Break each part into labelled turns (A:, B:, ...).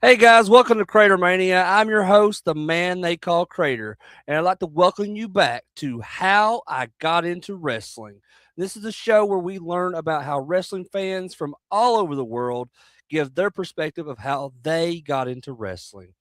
A: Hey guys, welcome to CraterMania. I'm your host, the man they call Crater, and I'd like to welcome you back to How I Got Into Wrestling. This is a show where we learn about how wrestling fans from all over the world give their perspective of how they got into wrestling.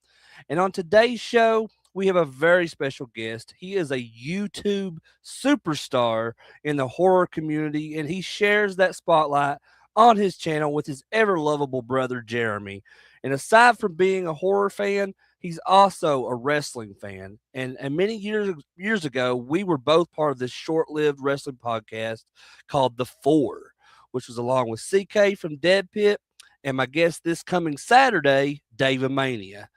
A: And on today's show, we have a very special guest. He is a YouTube superstar in the horror community, and he shares that spotlight on his channel with his ever lovable brother, Jeremy. And aside from being a horror fan, he's also a wrestling fan. And many years ago, we were both part of this short-lived wrestling podcast called The Four, which was along with CK from Dead Pit and my guest this coming Saturday, David Mania.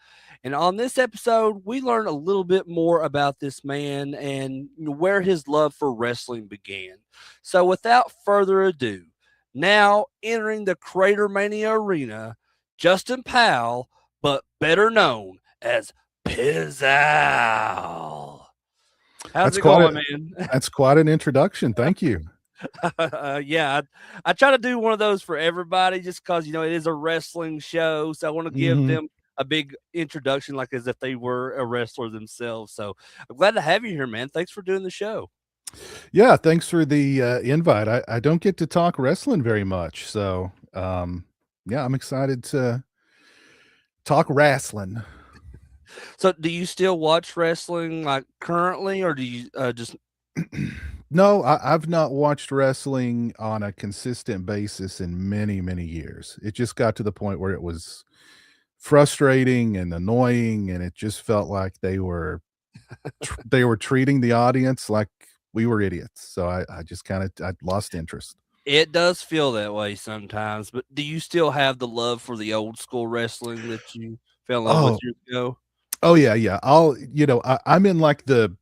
A: And on this episode, we learn a little bit more about this man and where his love for wrestling began. So, without further ado, now entering the CraterMania arena, Justin Powell, but better known as Pizowell. How's
B: That's
A: it
B: quite
A: going,
B: a
A: man?
B: that's quite an introduction. Thank you.
A: Yeah, I try to do one of those for everybody just because, it is a wrestling show. So I want to give
B: hmm
A: them a big introduction, like as if they were a wrestler themselves. So I'm glad to have you here, man. Thanks for doing the show.
B: Yeah, thanks for the invite. I don't get to talk wrestling very much, so yeah, I'm excited to talk wrestling.
A: So do you still watch wrestling like currently, or do you just
B: No, I've not watched wrestling on a consistent basis in many, many years. It just got to the point where it was frustrating and annoying, and it just felt like they were treating the audience like we were idiots. So I just kind of I lost interest.
A: it does feel that way sometimes, but do you still have the love for the old school wrestling that you fell in love with
B: Oh,
A: years ago?
B: oh yeah, yeah. I'm in like the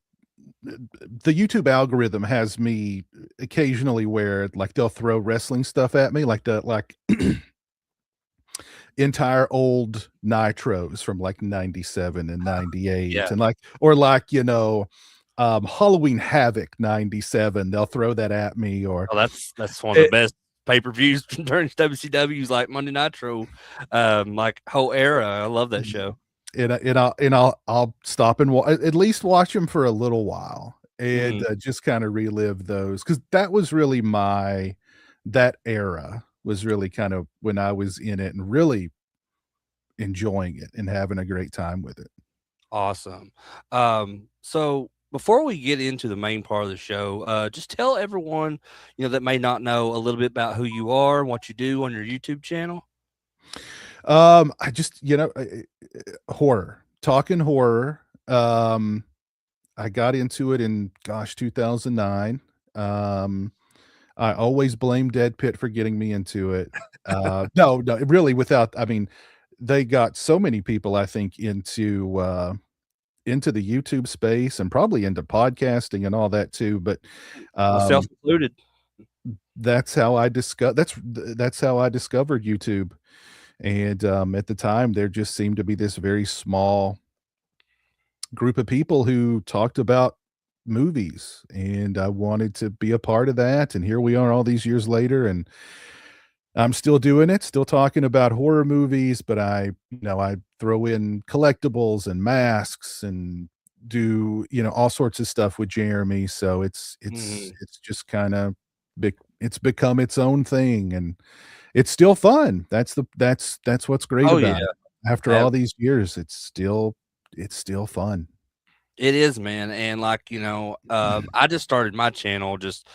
B: YouTube algorithm has me occasionally where like they'll throw wrestling stuff at me, like the like entire old nitros from like 97 and 98
A: Yeah.
B: and like or like Halloween Havoc 97, they'll throw that at me or
A: Oh, that's one of the
B: it,
A: best pay-per-views during WCW's like Monday Nitro, like whole era. I love that show.
B: I'll stop and at least watch them for a little while and
A: Mhm.
B: just kind of relive those because that was really that era was really kind of when I was in it and really enjoying it and having a great time with it.
A: Awesome. So before we get into the main part of the show, just tell everyone, that may not know a little bit about who you are and what you do on your YouTube channel.
B: I just horror, talking horror. I got into it in gosh 2009. I always blame Dead Pit for getting me into it. No, no, really, without, I mean, they got so many people, I think, into the YouTube space and probably into podcasting and all that too. But
A: Myself
B: um,
A: included.
B: that's how I discovered YouTube. And at the time, there just seemed to be this very small group of people who talked about movies, and I wanted to be a part of that. And here we are, all these years later, and I'm still doing it, still talking about horror movies, but I throw in collectibles and masks and do, all sorts of stuff with Jeremy. So
A: Mhm.
B: it's just kind of it's become its own thing and it's still fun. That's what's great
A: Oh yeah.
B: about it. After
A: Uh,
B: all these years, it's still fun.
A: It is, man, and like, I just started my channel just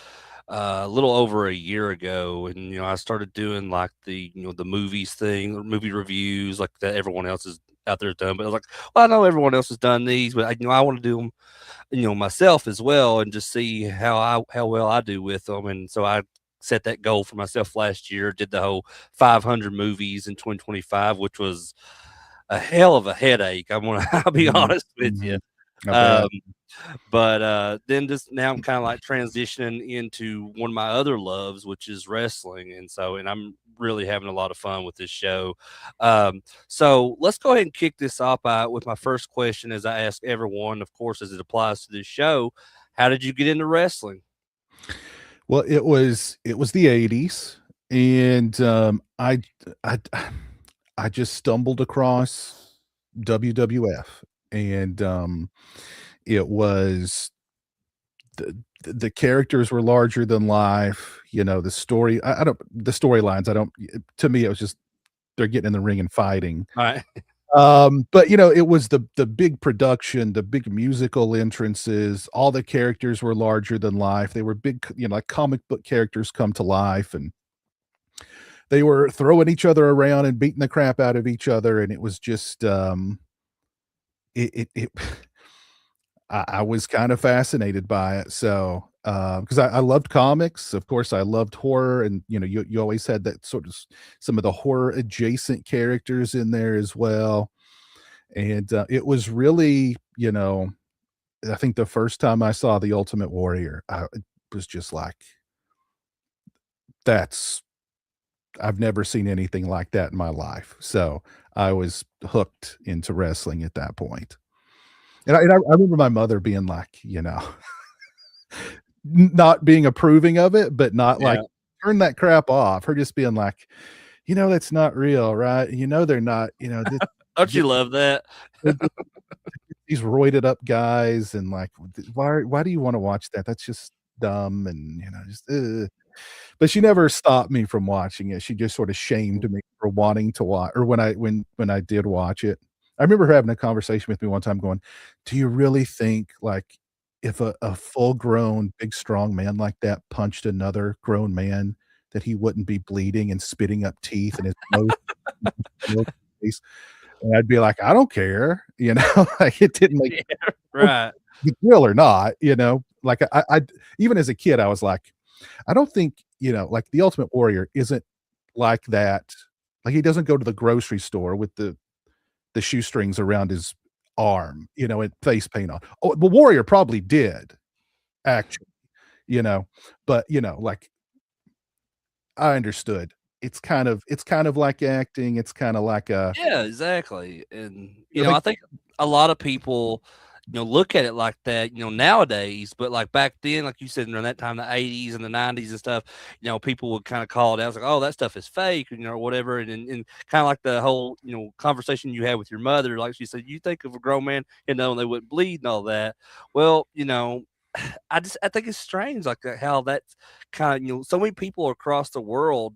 A: a little over a year ago, and I started doing like the movies thing, or movie reviews like that everyone else is out there done. But I was like, well, I know everyone else has done these, but I want to do them, myself as well, and just see how well I do with them. And so I set that goal for myself last year. Did the whole 500 movies in 2025, which was a hell of a headache. I'll be
B: Mhm,
A: honest with you.
B: mhm. I
A: Um,
B: bet.
A: but then just now I'm kind of like transitioning into one of my other loves, which is wrestling. And I'm really having a lot of fun with this show. So let's go ahead and kick this off with my first question, as I ask everyone, of course, as it applies to this show. How did you get into wrestling?
B: Well, it was the '80s, and I I just stumbled across WWF, and, it was the characters were larger than life, you know, I don't the storylines, I don't to me, it was just they're getting in the ring and fighting.
A: Right.
B: But, you know, it was the big production, the big musical entrances, all the characters were larger than life. They were big, you know, like comic book characters come to life, and they were throwing each other around and beating the crap out of each other, and it was just, it I was kind of fascinated by it, so, 'cause I loved comics, of course, I loved horror, and, you know, you always had that sort of some of the horror adjacent characters in there as well, and, it was really, you know, I think the first time I saw The Ultimate Warrior, it was just like, "That's I've never seen anything like that in my life," so, I was hooked into wrestling at that point, and I remember my mother being like, you know not being approving of it, but not like,
A: Yeah.
B: "Turn that crap off." Her just being like, "You know, that's not real, right? You know, they're not, you know, this
A: Don't
B: get
A: you love that?
B: they're just these roided up guys and like, why do you wanna watch that? That's just dumb and, you know, just, ugh." But she never stopped me from watching it. She just sort of shamed me for wanting to watch or when I did watch it. I remember her having a conversation with me one time going, "Do you really think, like, if a full-grown, big, strong man like that punched another grown man, that he wouldn't be bleeding and spitting up teeth and his nose face?" And I'd be like, "I don't care," you know, like, it didn't make
A: Yeah. Right.
B: the deal or not, you know? Like, I even as a kid, I was like, I don't think, you know, like, The Ultimate Warrior isn't like that. Like, he doesn't go to the grocery store with the shoestrings around his arm, you know, and face paint on. Oh, the Warrior probably did, actually, you know, but, you know, like, I understood. It's kind of like acting, it's kinda like a
A: Yeah, exactly. And,
B: I
A: I
B: think
A: think a lot of people, look at it like that, nowadays, but like back then, like you said, during that time, the 80s and the 90s and stuff, people would kind of call it out. It's like, oh, that stuff is fake, or whatever. And kind of like the whole, conversation you had with your mother, like she said, you think of a grown man, and they wouldn't bleed and all that. Well, I think it's strange, like how that's kind of, so many people across the world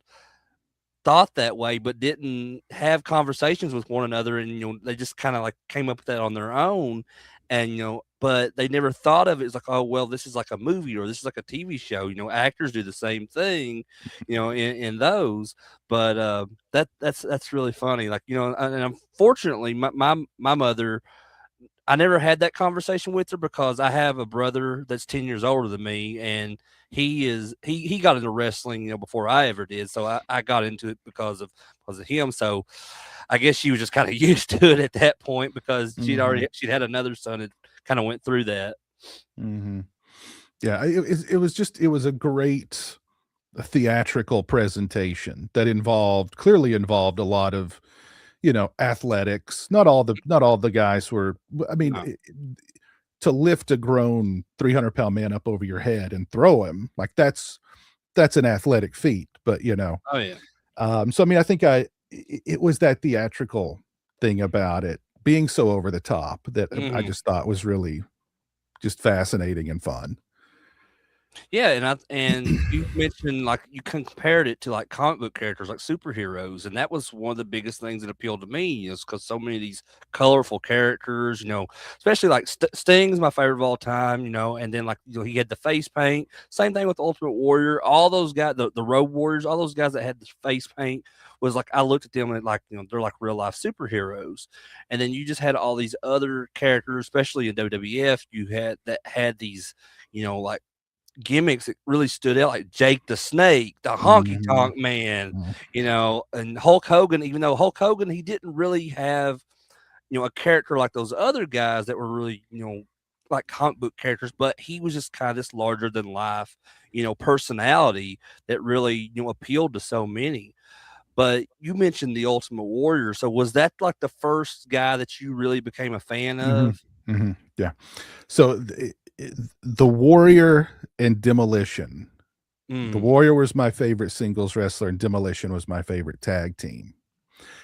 A: thought that way, but didn't have conversations with one another, and they just kind of like came up with that on their own, and but they never thought of it as like, oh well, this is like a movie or this is like a TV show. Actors do the same thing, in those. But that's really funny. Like and unfortunately, my mother, I never had that conversation with her because I have a brother that's 10 years older than me, and he got into wrestling, before I ever did. So I got into it because of him. So I guess she was just kind of used to it at that point because
B: Mhm,
A: she'd had another son that kind of went through that.
B: mhm. Yeah, it was a great theatrical presentation that clearly involved a lot of, you know, athletics. Not all the guys were I mean,
A: No.
B: to lift a grown 300-pound man up over your head and throw him, like, that's an athletic feat, but, you know,
A: Oh yeah.
B: so, I mean, I think it was that theatrical thing about it being so over the top that, I
A: Mhm.
B: just thought was really just fascinating and fun.
A: Yeah, and you mentioned, like, you compared it to, like, comic book characters, like superheroes, and that was one of the biggest things that appealed to me is because so many of these colorful characters, especially, like, Sting's my favorite of all time, and then, like, he had the face paint. Same thing with Ultimate Warrior. All those guys, the Road Warriors, all those guys that had the face paint was like I looked at them and, like, they're like real life superheroes. And then you just had all these other characters, especially in WWF, you had these, like gimmicks that really stood out, like Jake the Snake, the Honky
B: Mhm.
A: Tonk Man,
B: Mhm.
A: and Hulk Hogan. Even though Hulk Hogan, he didn't really have, a character like those other guys that were really, like comic book characters, but he was just kind of this larger than life, personality that really, appealed to so many. But you mentioned the Ultimate Warrior. So was that like the first guy that you really became a fan
B: Mhm.
A: of?
B: Mhm. Yeah. So, the Warrior and Demolition. The
A: Mm,
B: Warrior was my favorite singles wrestler, and Demolition was my favorite tag team.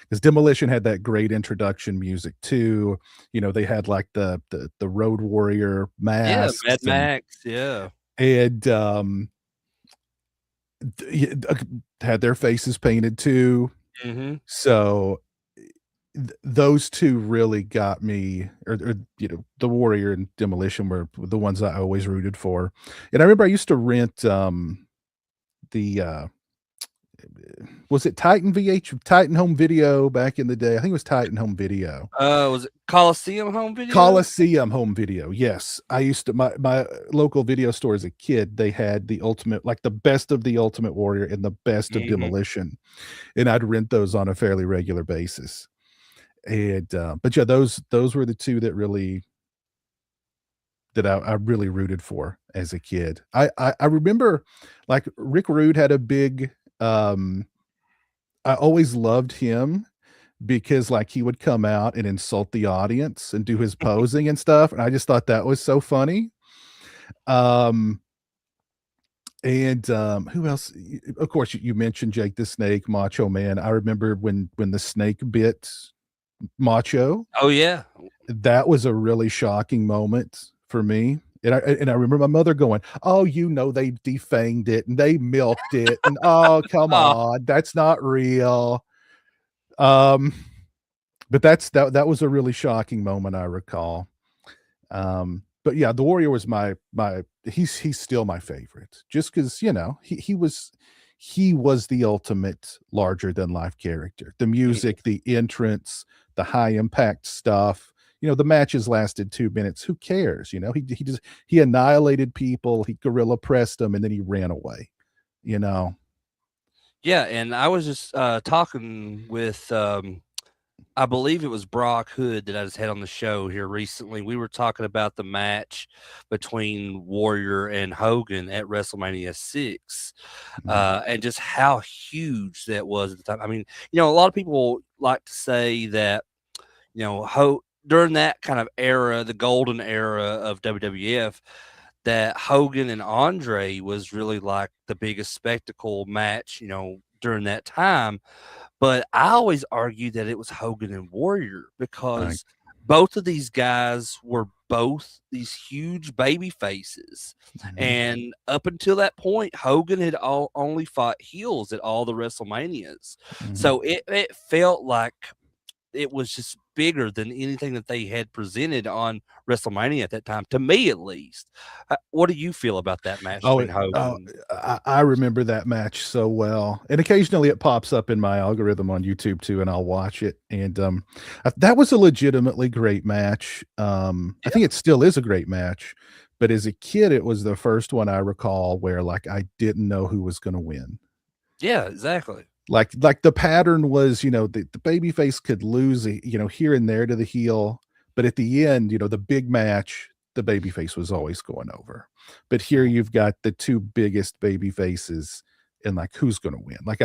B: because Demolition had that great introduction music too. They had like the Road Warrior
A: Yeah, Mad
B: masks
A: Max, yeah.
B: and had their faces painted too.
A: Mhm.
B: So those two really got me, or the Warrior and Demolition were the ones I always rooted for. And I remember I used to rent the was it Titan Home Video back in the day? I think it was Titan Home Video.
A: Was it Coliseum Home Video?
B: Coliseum Home Video, yes. I used to my local video store as a kid, they had the ultimate like, the best of the Ultimate Warrior and the best of
A: Mhm.
B: Demolition, and I'd rent those on a fairly regular basis. And, but yeah, those were the 2 that I really rooted for as a kid. I remember, like, Rick Rude had a big, I always loved him because, like, he would come out and insult the audience and do his posing and stuff, and I just thought that was so funny. Um, who else? Of course, you mentioned Jake the Snake, Macho Man. I remember when the snake bit Macho,
A: Oh, yeah.
B: that was a really shocking moment for me. And I remember my mother going, "Oh, they defanged it and they milked it, and oh, come
A: Oh,
B: on, that's not real." Um, but that was a really shocking moment I recall. But yeah, the Warrior was my he's still my favorite. Just because he was the ultimate larger than life character. The
A: mhm.
B: music, the entrance, the high impact stuff. The matches lasted 2 minutes. Who cares? He annihilated people, he gorilla pressed them, and then he ran away. You know?
A: Yeah, and I was just, talking with, I believe it was Brock Hood that I just had on the show here recently. We were talking about the match between Warrior and Hogan at WrestleMania 6,
B: Mhm,
A: and just how huge that was at the time. I mean, a lot of people like to say that, during that kind of era, the golden era of WWF, that Hogan and Andre was really like the biggest spectacle match, during that time. But I always argued that it was Hogan and Warrior
B: right.
A: because both of these guys were both these huge baby faces.
B: Mhm,
A: And up until that point, Hogan had only fought heels at all the WrestleManias.
B: mhm.
A: So it felt like it was just bigger than anything that they had presented on WrestleMania at that time, to me at least. What do you feel about that match
B: Oh,
A: between
B: oh,
A: Hogan?
B: I remember that match so well, and occasionally it pops up in my algorithm on YouTube too, and I'll watch it, and, that was a legitimately great match. I
A: Yeah,
B: think it still is a great match, but as a kid, it was the first one I recall where, like, I didn't know who was gonna win.
A: yeah, exactly.
B: Like the pattern was, the babyface could lose, here and there to the heel, but at the end, the big match, the babyface was always going over. But here
A: Mhm.
B: you've got the 2 biggest babyfaces and, like, who's gonna win? Like,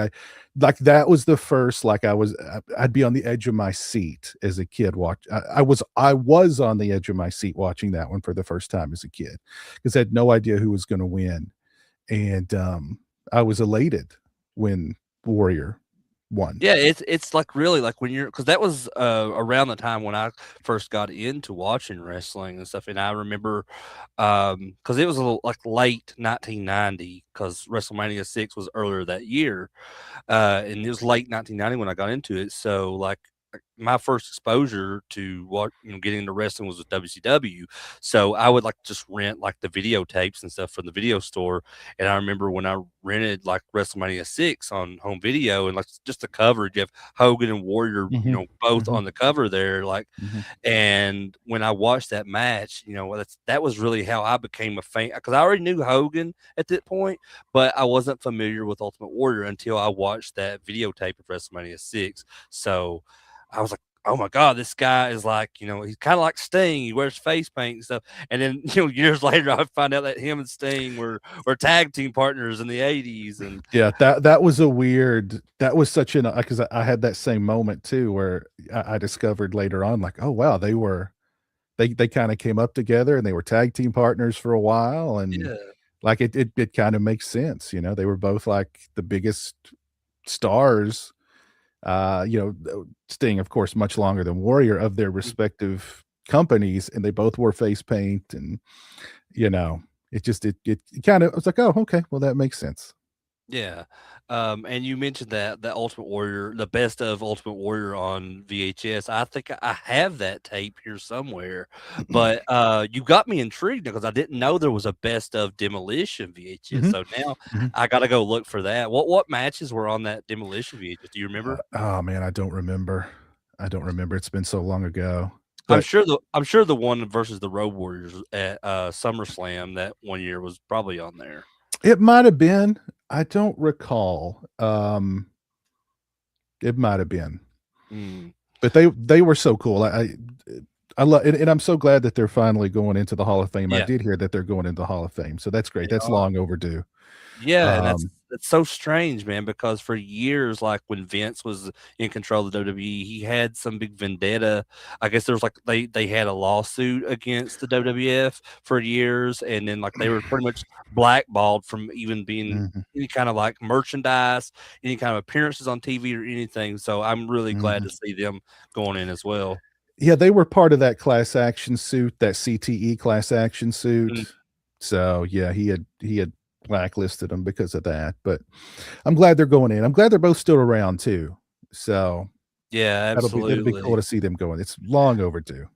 B: that was the first, like, I'd be on the edge of my seat as a kid I was on the edge of my seat watching that one for the first time as a kid because I had no idea who was gonna win. And, I was elated when Warrior won.
A: Yeah, it's like really like when you're because that was around the time when I first got into watching wrestling and stuff, and I remember because it was a little like late 1990 because WrestleMania 6 was earlier that year, and it was late 1990 when I got into it. So like, my first exposure to what getting into wrestling was with WCW. So I would like just rent like the videotapes and stuff from the video store. And I remember when I rented like WrestleMania 6 on home video and like just the coverage of Hogan and Warrior,
B: Mhm,
A: both
B: mhm,
A: on the cover there, like
B: mhm.
A: and when I watched that match, that was really how I became a fan because I already knew Hogan at that point, but I wasn't familiar with Ultimate Warrior until I watched that videotape of WrestleMania 6. So I was like, oh my God, this guy is like, he's kind of like Sting. He wears face paint and stuff. And then, years later, I find out that him and Sting were tag team partners in the 80s. And
B: Yeah, that was such an 'cause I had that same moment too where I discovered later on, like, oh, wow, they kinda came up together and they were tag team partners for a while, and,
A: yeah,
B: like, it kinda makes sense, they were both, like, the biggest stars, Sting, of course, much longer than Warrior, of their respective companies, and they both wore face paint, and you know, it just it kind of, I was like, oh, okay, well that makes sense.
A: Yeah. And you mentioned that the Ultimate Warrior, the best of Ultimate Warrior on VHS. I think I have that tape here somewhere, but you got me intrigued because I didn't know there was a best of Demolition VHS.
B: Hmm.
A: So now
B: Hmm.
A: I got to go look for that. What matches were on that Demolition VHS? Do you remember?
B: Oh man, I don't remember. I don't remember. It's been so long ago. But
A: I'm sure the one versus the Road Warriors at SummerSlam that one year was probably on there.
B: it might have been. I don't recall. It might have been.
A: Mm,
B: But they were so cool. I love, and I'm so glad that they're finally going into the Hall of Fame. I
A: yeah.
B: did hear that they're going into the Hall of Fame, so that's great.
A: They
B: That's
A: are.
B: long overdue.
A: Yeah, and
B: Um,
A: that's so strange, man, because for years, like when Vince was in control of the WWE, he had some big vendetta. I guess there was like they had a lawsuit against the WWF for years, and then like they were pretty much blackballed from even being
B: mhm,
A: any kind of like merchandise, any kind of appearances on TV or anything. So I'm really glad
B: mhm.
A: to see them going in as well.
B: Yeah, they were part of that class action suit, that CTE class action
A: Mm,
B: suit. So yeah, he had blacklisted them because of that. But I'm glad they're going in. I'm glad they're both still around too. So
A: yeah,
B: it'll be cool
A: absolutely.
B: to see them going. It's long overdue.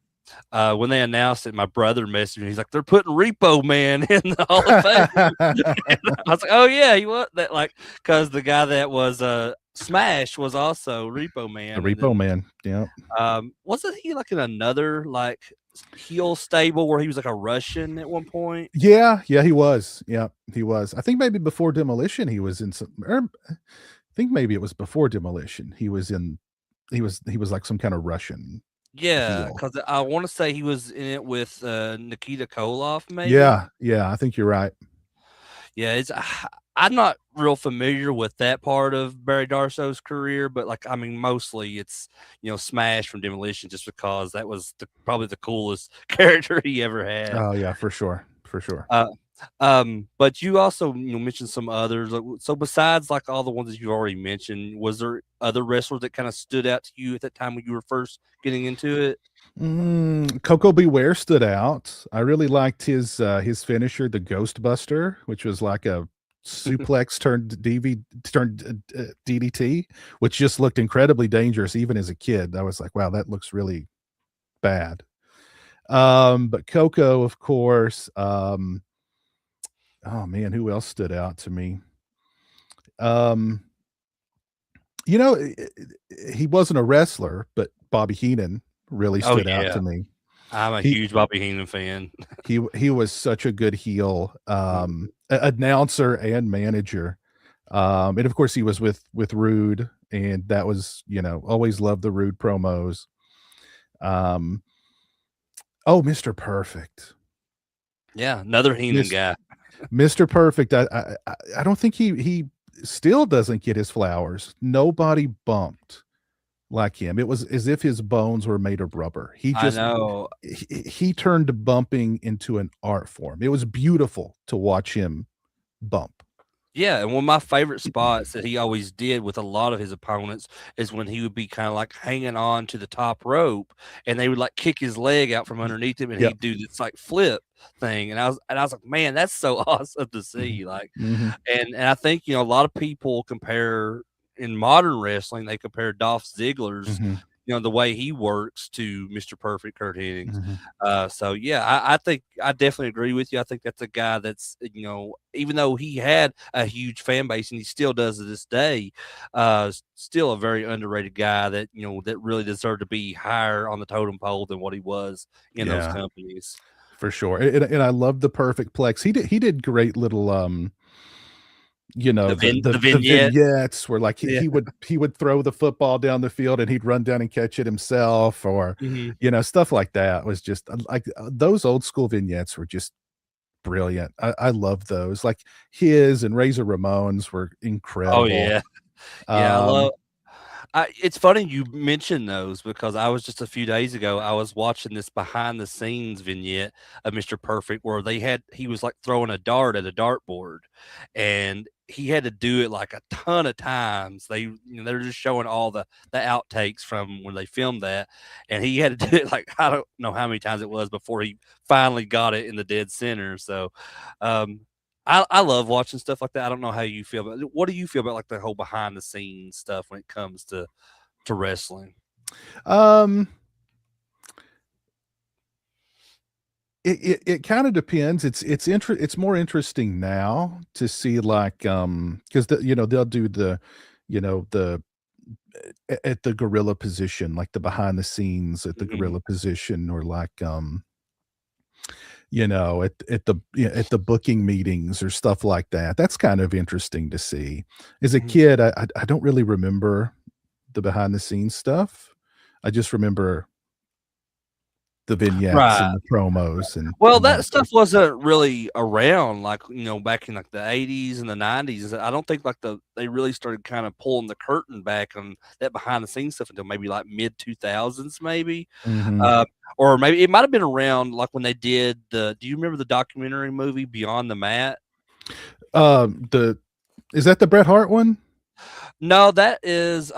A: When they announced it, my brother messaged me. He's like, "They're putting Repo Man in the Hall of Fame." And I was like, "Oh yeah, he was that like because the guy that was Smash was also Repo
B: The
A: Man, and
B: Repo
A: then
B: Man. Yeah.
A: wasn't he like in another like heel stable where he was like a Russian at one point?
B: Yeah, yeah, he was. Yeah, he was. I think maybe before Demolition he was in some, or I think maybe it was before Demolition. He was like some kind of Russian
A: Yeah,
B: heel.
A: because I want to say he was in it with Nikita Koloff, maybe.
B: Yeah, yeah, I think you're right.
A: Yeah, it's I'm not real familiar with that part of Barry Darso's career, but like I mean, mostly it's Smash from Demolition, just because that was probably the coolest character he ever had.
B: Oh yeah, for sure, for sure.
A: Uh, but you also mentioned some others. So besides like all the ones that you already mentioned, was there other wrestlers that kind of stood out to you at that time when you were first getting into it?
B: Coco Beware stood out. I really liked his finisher, the Ghostbuster, which was like a suplex turned DDT, which just looked incredibly dangerous even as a kid. I was like, wow, that looks really bad. But Coco, of course. Oh man, who else stood out to me? Um, he wasn't a wrestler, but Bobby Heenan really
A: Oh
B: stood out
A: yeah,
B: to me.
A: I'm a
B: He
A: huge Bobby Heenan fan.
B: he was such a good heel, announcer and manager. And of course he was with Rude, and that was, always loved the Rude promos. Um, oh, Mr. Perfect.
A: Yeah, another Heenan
B: Mis
A: guy.
B: Mr. Perfect. I don't think he still doesn't get his flowers. Nobody bumped like him. It was as if his bones were made of rubber.
A: I know.
B: He turned bumping into an art form. It was beautiful to watch him bump.
A: Yeah, and one of my favorite spots that he always did with a lot of his opponents is when he would be kind of like hanging on to the top rope, and they would like kick his leg out from underneath him, and
B: Yep.
A: he'd do this like flip thing, and I was like, man, that's so awesome to
B: Mhm.
A: see. Like,
B: Mhm.
A: and I think a lot of people compare in modern wrestling, they compare Dolph Ziggler's
B: Mhm.
A: the way he works to Mr. Perfect Kurt Hennings.
B: Mhm.
A: So yeah, I think I definitely agree with you. I think that's a guy that's even though he had a huge fan base and he still does to this day, still a very underrated guy that that really deserved to be higher on the totem pole than what he was in those
B: Yeah,
A: companies.
B: for sure. And I love the Perfect Plex. He did great little,
A: The
B: the
A: vignette,
B: vignettes where like
A: yeah.
B: he would throw the football down the field and he'd run down and catch it himself, or
A: Mhm.
B: stuff like that was just like, those old school vignettes were just brilliant. I love those. Like his and Razor Ramon's were
A: Oh
B: incredible.
A: yeah, yeah. I
B: Um,
A: love. It's funny you mentioned those because I was just a few days ago. I was watching this behind the scenes vignette of Mr. Perfect where he was like throwing a dart at a dartboard, and he had to do it like a ton of times. They're just showing all the outtakes from when they filmed that, and he had to do it like I don't know how many times it was before he finally got it in the dead center. So, um, I love watching stuff like that. I don't know how you feel, but what do you feel about like the whole behind the scenes stuff when it comes to wrestling?
B: Um, it kind of depends. It's more interesting now to see like because they'll do the the at the gorilla position, like the behind the scenes at the
A: Mhm.
B: gorilla position, or like at the booking meetings or stuff like that. That's kind of interesting to see. As a
A: Mhm.
B: kid, I don't really remember the behind the scenes stuff. I just remember the vignettes
A: Right.
B: and the promos
A: Well,
B: and
A: that
B: that
A: stuff wasn't really around like, back in like the 80s and the 90s. I don't think like they really started kind of pulling the curtain back on that behind the scenes stuff until maybe like mid 2000s, maybe.
B: Mhm.
A: Uh, or maybe it might have been around like when they did do you remember the documentary movie Beyond the Mat?
B: The is that the Bret Hart one?
A: No, that is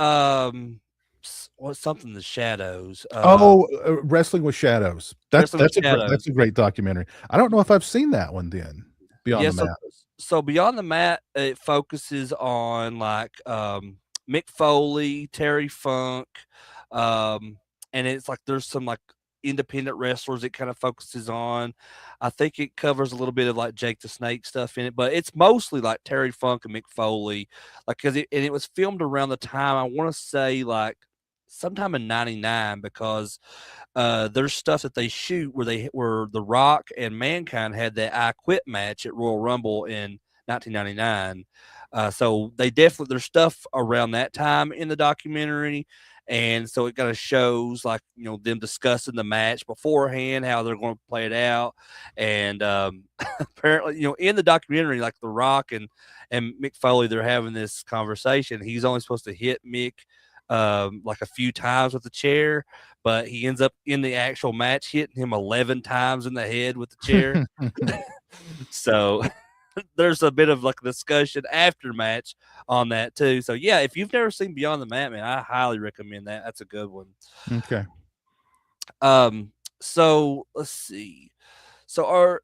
A: what's something the shadows.
B: Oh, Wrestling with Shadows.
A: Wrestling with Shadows.
B: That's a great documentary. I don't know if I've seen that one then, Beyond
A: Yeah,
B: the Mat.
A: so Beyond the Mat, it focuses on like Mick Foley, Terry Funk, um, and it's like there's some like independent wrestlers it kind of focuses on. I think it covers a little bit of like Jake the Snake stuff in it, but it's mostly like Terry Funk and Mick Foley, like it was filmed around the time I want to say like sometime in '99 because there's stuff that they shoot where The Rock and Mankind had that I Quit match at Royal Rumble in 1999. So they definitely there's stuff around that time in the documentary, and so it kind of shows like them discussing the match beforehand, how they're going to play it out, and apparently in the documentary like The Rock and Mick Foley they're having this conversation. He's only supposed to hit Mick like a few times with the chair, but he ends up in the actual match hitting him 11 times in the head with the chair. So there's a bit of like discussion after match on that too. So yeah, if you've never seen Beyond the Mat, man, I highly recommend that. That's a good one.
B: Okay.
A: Um, so let's see. So are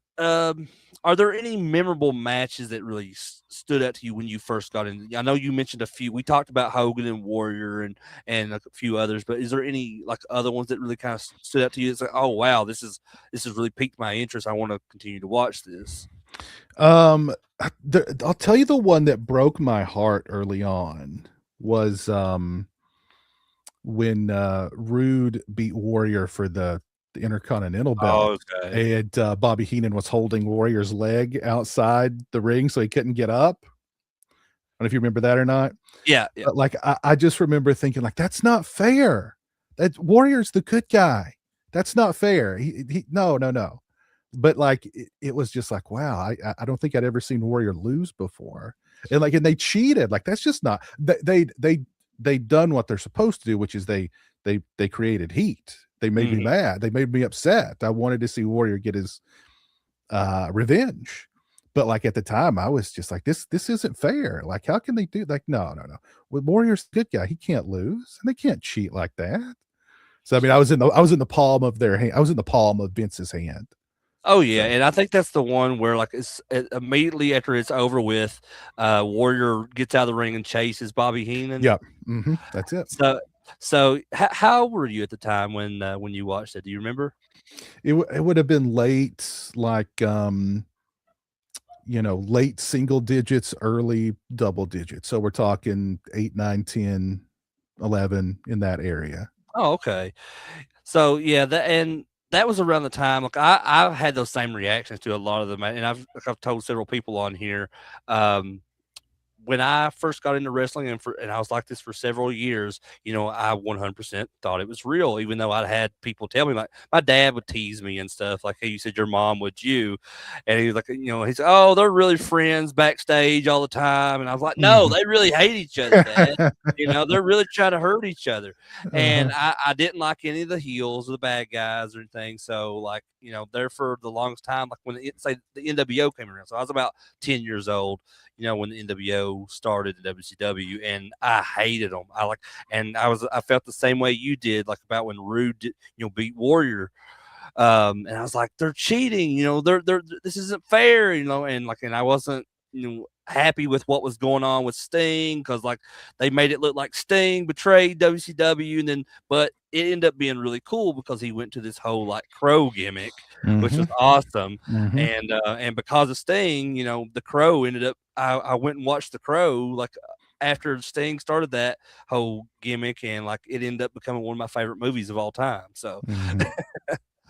A: there any memorable matches that really stood out to you when you first got in? I know you mentioned a few. We talked about Hogan and Warrior and a few others, but is there any like other ones that really kind of stood out to you? It's like, oh wow, this has really piqued my interest. I want to continue to watch this.
B: I'll tell you the one that broke my heart early on was, when, Rude beat Warrior for the Intercontinental belt,
A: Oh, okay.
B: and, Bobby Heenan was holding Warrior's leg outside the ring so he couldn't get up. I don't know if you remember that or not,
A: Yeah, yeah.
B: but, like, I just remember thinking, like, "That's not fair. That Warrior's the good guy. That's not fair. He no, no, no." But, like, it was just like, wow, I don't think I'd ever seen Warrior lose before, and they cheated, like, that's just not they done what they're supposed to do, which is they created heat. They made me
A: Mhm.
B: mad, they made me upset. I wanted to see Warrior get his, revenge, but, like, at the time, I was just like, "This isn't fair, like, how can they do" like, "No, no, no. Well, Warrior's the good guy, he can't lose, and they can't cheat like that." So, I mean, I was in the palm of their hand I was in the palm of Vince's hand,
A: Oh yeah,
B: so
A: and I think that's the one where like immediately after it's over with, Warrior gets out of the ring and chases Bobby Heenan.
B: yeah, mhm, that's it.
A: So how old were you at the time when you watched it? Do you remember?
B: It would have been late, like, late single digits, early double digits, so we're talking 8, 9, 10, 11 in that area.
A: Oh, okay. So yeah, that was around the time. Like I had those same reactions to a lot of them, and I've told several people on here. Um, when I first got into wrestling and I was like this for several years, I 100% thought it was real, even though I had people tell me like my dad would tease me and stuff like, hey, you said your mom would you, and he was like, he said, oh, they're really friends backstage all the time, and I was like, no,
B: Mhm.
A: they really hate each other, Dad. They're really trying to hurt each other,
B: Uh-huh.
A: and I didn't like any of the heels or the bad guys or anything. So like, there for the longest time, like when say the NWO came around, so I was about 10 years old. when the NWO started the WCW, and I hated them. And I felt the same way you did, like about when Rude, beat Warrior. And I was like, they're cheating, this isn't fair, and I wasn't, happy with what was going on with Sting because like they made it look like Sting betrayed WCW, and then but it ended up being really cool because he went to this whole like Crow gimmick, which
B: Mm-hmm.
A: was awesome,
B: Mm-hmm.
A: and because of Sting, the Crow ended up. I went and watched the Crow like after Sting started that whole gimmick, and like it ended up becoming one of my favorite movies of all time. So
B: Mm-hmm.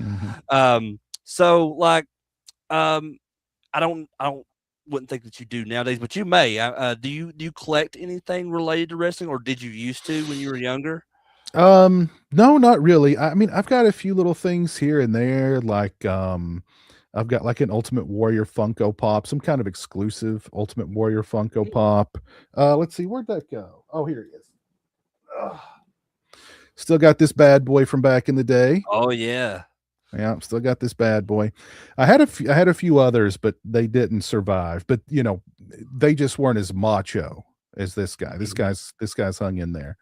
B: Mm-hmm.
A: so like, um, I don't wouldn't think that you do nowadays, but you may. Do you collect anything related to wrestling, or did you used to when you were younger?
B: No, not really. I mean, I've got a few little things here and there, like I've got like an Ultimate Warrior Funko Pop, some kind of exclusive Ultimate Warrior Funko
A: Mm.
B: Pop. Let's see, where'd that go? Oh, here he is. Ugh. Still got this bad boy from back in the day.
A: Oh yeah.
B: Yeah, still got this bad boy. I had a few others, but they didn't survive. But they just weren't as macho as this guy.
A: Mhm.
B: This guy's hung in there.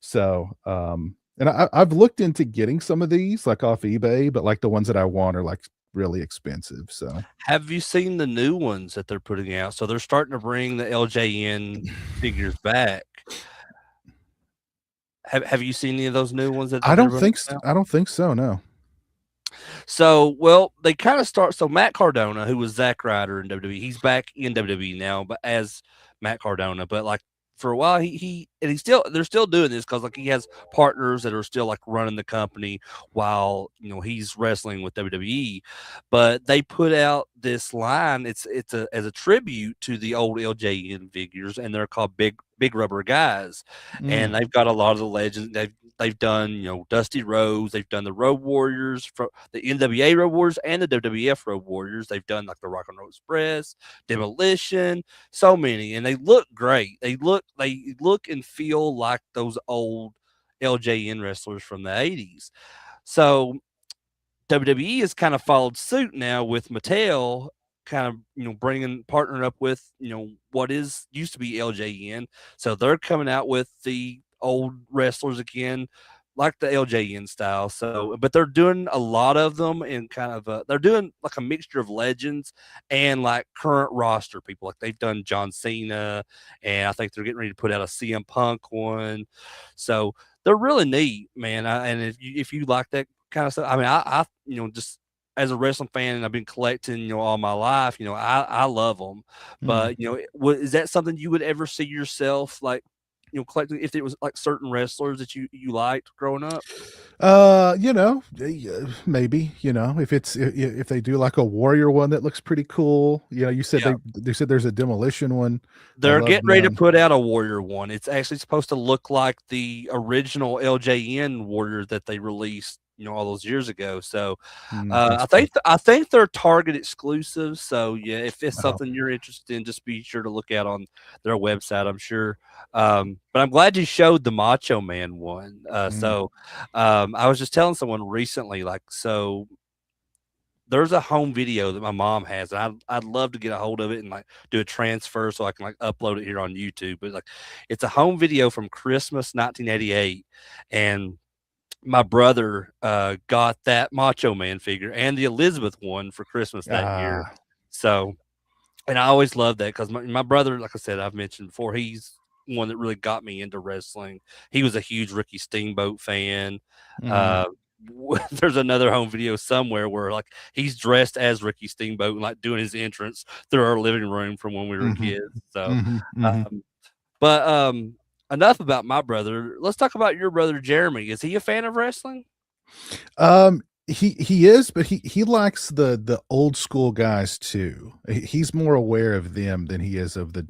B: So, and I've looked into getting some of these like off eBay, but like the ones that I want are like really expensive. So,
A: Have you seen the new ones that they're putting out? So they're starting to bring the LJN figures back. Have you seen any of those new ones that they're putting out?
B: I don't think so. No.
A: So, well, they kind of start. So Matt Cardona, who was Zack Ryder in WWE, he's back in WWE now, but as Matt Cardona. But like for a while, he's still they're still doing this because like he has partners that are still like running the company while he's wrestling with WWE. But they put out this line. It's a as a tribute to the old LJN figures, and they're called Big Rubber Guys, and
B: Mm,
A: they've got a lot of the legends. They've done Dusty Rhodes, they've done the Road Warriors, from the NWA Road Warriors and the WWF Road Warriors. They've done like the Rock and Roll Express, Demolition, so many, and they look great. They look and feel like those old LJN wrestlers from the 80s. So WWE has kind of followed suit now with Mattel kind of bringing partnering up with what is used to be LJN. So they're coming out with the old wrestlers again, like the LJN style. So, but they're doing a lot of them in kind of they're doing like a mixture of legends and like current roster people. Like they've done John Cena, and I think they're getting ready to put out a CM Punk one. So they're really neat, man. And if you like that kind of stuff, I mean, I just as a wrestling fan, and I've been collecting all my life. I love them,
B: mm.
A: but is that something you would ever see yourself like collecting if it was like certain wrestlers that you liked growing up?
B: Maybe, if if they do like a warrior one that looks pretty cool. You said
A: Yeah.
B: they said there's a demolition one. I
A: They're
B: love
A: getting ready to
B: them.
A: put out a Warrior one. It's actually supposed to look like the original LJN Warrior that they released, all those years ago. So,
B: That's
A: I
B: cool.
A: think they're Target exclusive. So yeah, if it's
B: Oh,
A: something you're interested in, just be sure to look out on their website. I'm sure. But I'm glad you showed the Macho Man one.
B: mm,
A: I was just telling someone recently, like, so there's a home video that my mom has, and I'd love to get a hold of it and like do a transfer so I can like upload it here on YouTube. But like, it's a home video from Christmas 1988, and my brother got that Macho Man figure and the Elizabeth one for Christmas that year.
B: ah,
A: So, and I always loved that because my brother, like I said, I've mentioned before, he's one that really got me into wrestling. He was a huge Ricky Steamboat fan.
B: mm,
A: Uh, there's another home video somewhere where like he's dressed as Ricky Steamboat and like doing his entrance through our living room from when we were
B: mhm,
A: kids. So,
B: mhm, mhm.
A: um, but enough about my brother. Let's talk about your brother Jeremy. Is he a fan of wrestling?
B: He is, but he likes the old school guys too. He's more aware of them than he is of the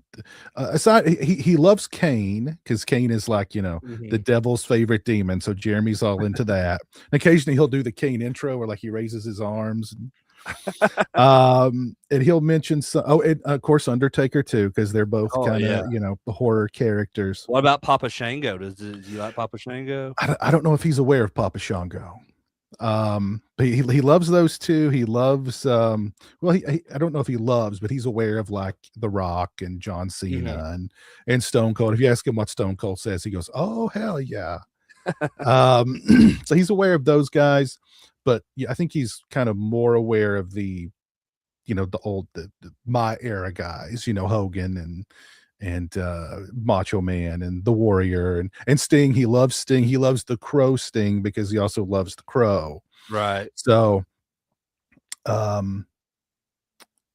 B: aside. He loves Kane because Kane is like the
A: Mhm.
B: devil's favorite demon. So Jeremy's all into that. And occasionally he'll do the Kane intro where like he raises his arms. And he'll mention some. Oh, and of course Undertaker too because they're both
A: Oh
B: kind
A: yeah.
B: of horror characters.
A: What about Papa Shango? Do you like Papa Shango?
B: I don't know if he's aware of Papa Shango. But he loves those two. He loves well he I don't know if he loves, but he's aware of like The Rock and John
A: Mhm.
B: Cena and Stone Cold. If you ask him what Stone Cold says, he goes, "Oh hell yeah." So he's aware of those guys, but yeah, I think he's kind of more aware of the the old the my era guys, Hogan and Macho Man and the Warrior and Sting. He loves Sting. He loves the Crow Sting because he also loves the Crow.
A: Right.
B: So, um,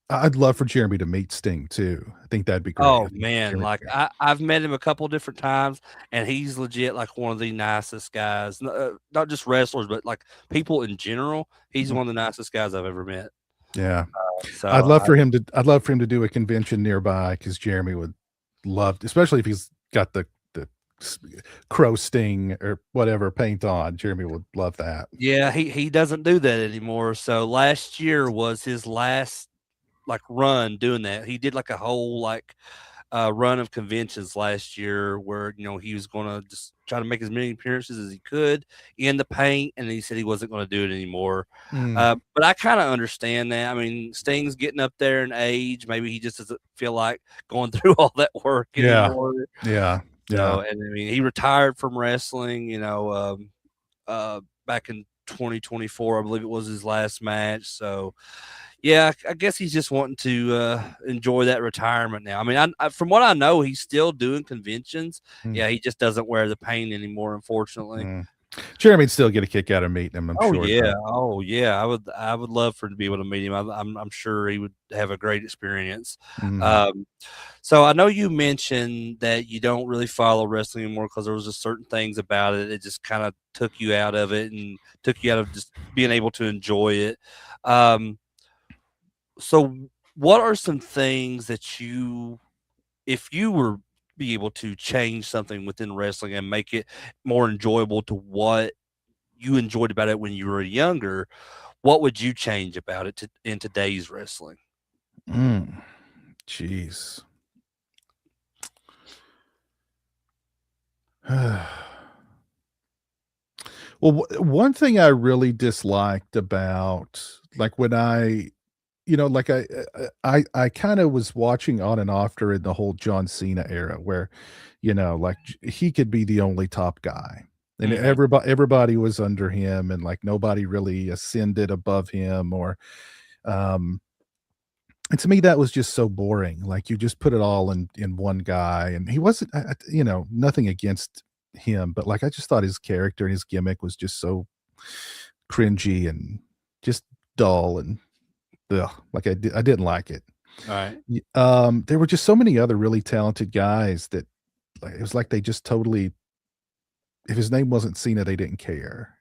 B: I'd love for Jeremy to meet Sting too. I think that'd be great. I
A: Oh,
B: think
A: man,
B: Jeremy
A: like, I've met him a couple different times, and he's legit, like, one of the nicest guys, not just wrestlers, but, like, people in general. He's
B: Mhm.
A: one of the nicest guys I've ever met.
B: Yeah.
A: So I
B: I'd love for him to do a convention nearby because Jeremy would love, especially if he's got the s- Crow Sting or whatever paint on. Jeremy would love that.
A: Yeah, he doesn't do that anymore, so last year was his last, like, run doing that. He did, like, a whole, like, run of conventions last year where he was going to just try to make as many appearances as he could in the paint, and he said he wasn't going to do it anymore.
B: Mm.
A: But I kind of understand that. I mean, Sting's getting up there in age. Maybe he just doesn't feel like going through all that work
B: Yeah.
A: anymore.
B: Yeah. Yeah.
A: So, and I mean, he retired from wrestling. Back in 2024, I believe it was his last match. So, yeah, I guess he's just wanting to enjoy that retirement now. I mean, from what I know, he's still doing conventions.
B: Mm.
A: Yeah, he just doesn't wear the paint anymore, unfortunately.
B: Mm. Jeremy'd still get a kick out of meeting him, I'm
A: Oh
B: sure,
A: yeah,
B: though.
A: oh yeah. I would love for to be able to meet him. I'm sure he would have a great experience.
B: Mhm.
A: Um, so I know you mentioned that you don't really follow wrestling anymore because there was just certain things about it that just kind of took you out of it and took you out of just being able to enjoy it. Um, so what are some things that if you were be able to change something within wrestling and make it more enjoyable to what you enjoyed about it when you were younger, what would you change about it in today's wrestling?
B: Mm. Jeez. Well, one thing I really disliked about, like, when like, I kinda was watching on and off during the whole John Cena era where, like, j he could be the only top guy, and
A: Mhm.
B: everybody was under him, and, like, nobody really ascended above him um and to me, that was just so boring. Like, you just put it all in one guy, and he wasn't nothing against him, but, like, I just thought his character and his gimmick was just so cringy and just dull and ugh, like, I didn't like it.
A: Right.
B: There were just so many other really talented guys that, like, it was like they just totally if his name wasn't Cena, they didn't care.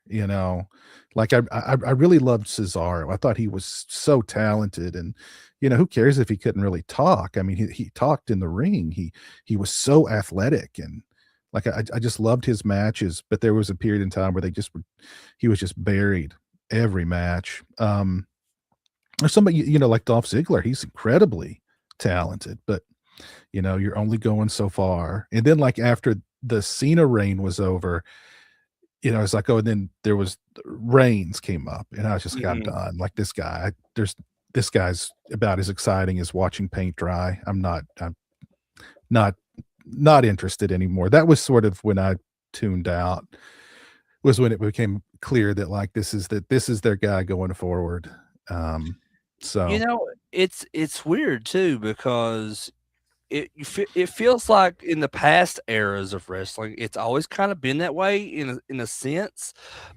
B: Like, I really loved Cesaro. I thought he was so talented, and, who cares if he couldn't really talk? I mean, he talked in the ring. He was so athletic, and, like, I just loved his matches, but there was a period in time where he was just buried every match. Or somebody, like Dolph Ziggler, he's incredibly talented, but, you're only going so far. And then, like, after the Cena reign was over, it's like, oh, and then there was Reigns came up, and I was just like, I'm
A: Mhm.
B: done. Like, this guy's about as exciting as watching paint dry. I'm not not interested anymore. That was sort of when I tuned out, was when it became clear that, like, this is their guy going forward. Um,
A: You
B: so
A: know, it's weird too because it feels like in the past eras of wrestling, it's always kind of been that way in a sense,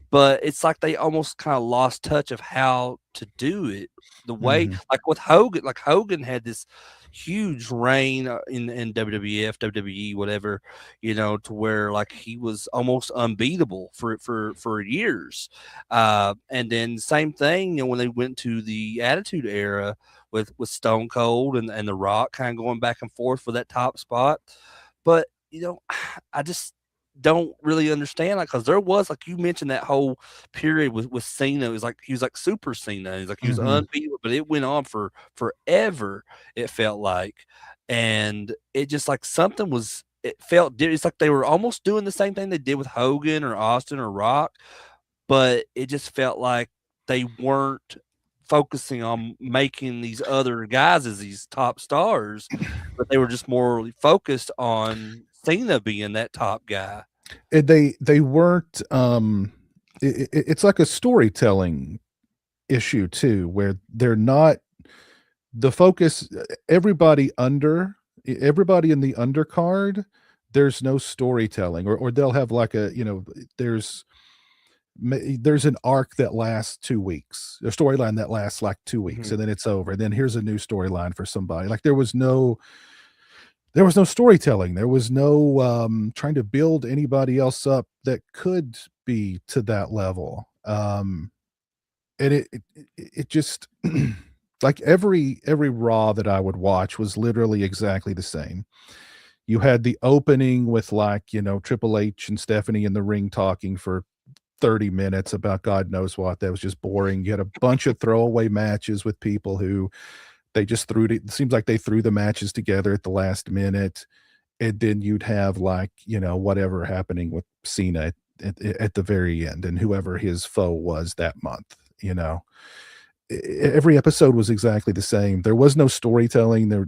A: but it's like they almost kinda lost touch of how to do it the way
B: mhm,
A: like with Hogan, like Hogan had this huge reign, in WWF, WWE, whatever, to where, like, he was almost unbeatable for years, and then same thing, when they went to the Attitude Era with Stone Cold and The Rock kinda going back and forth for that top spot, but, I just don't really understand, like, because there was, like you mentioned, that whole period with Cena. It was like he was like Super Cena. He's like he was
B: mhm,
A: unbeatable, but it went on for forever. It felt like, and it just like something was. It felt it's like they were almost doing the same thing they did with Hogan or Austin or Rock, but it just felt like they weren't focusing on making these other guys as these top stars, but they were just more focused on Cena being that top guy.
B: They weren't. It's like a storytelling issue too, where they're not the focus. Everybody in the undercard. There's no storytelling, or they'll have like a there's there's an arc that lasts 2 weeks, a storyline that lasts like 2 weeks,
A: Mhm.
B: and then it's over. And then here's a new storyline for somebody. Like there was no storytelling. There was no trying to build anybody else up that could be to that level. And it just like every Raw that I would watch was literally exactly the same. You had the opening with like Triple H and Stephanie in the ring talking for 30 minutes about God knows what. That was just boring. You had a bunch of throwaway matches with people who they just it seems like they threw the matches together at the last minute. And then you'd have like, whatever happening with Cena at the very end and whoever his foe was that month, every episode was exactly the same. There was no storytelling. There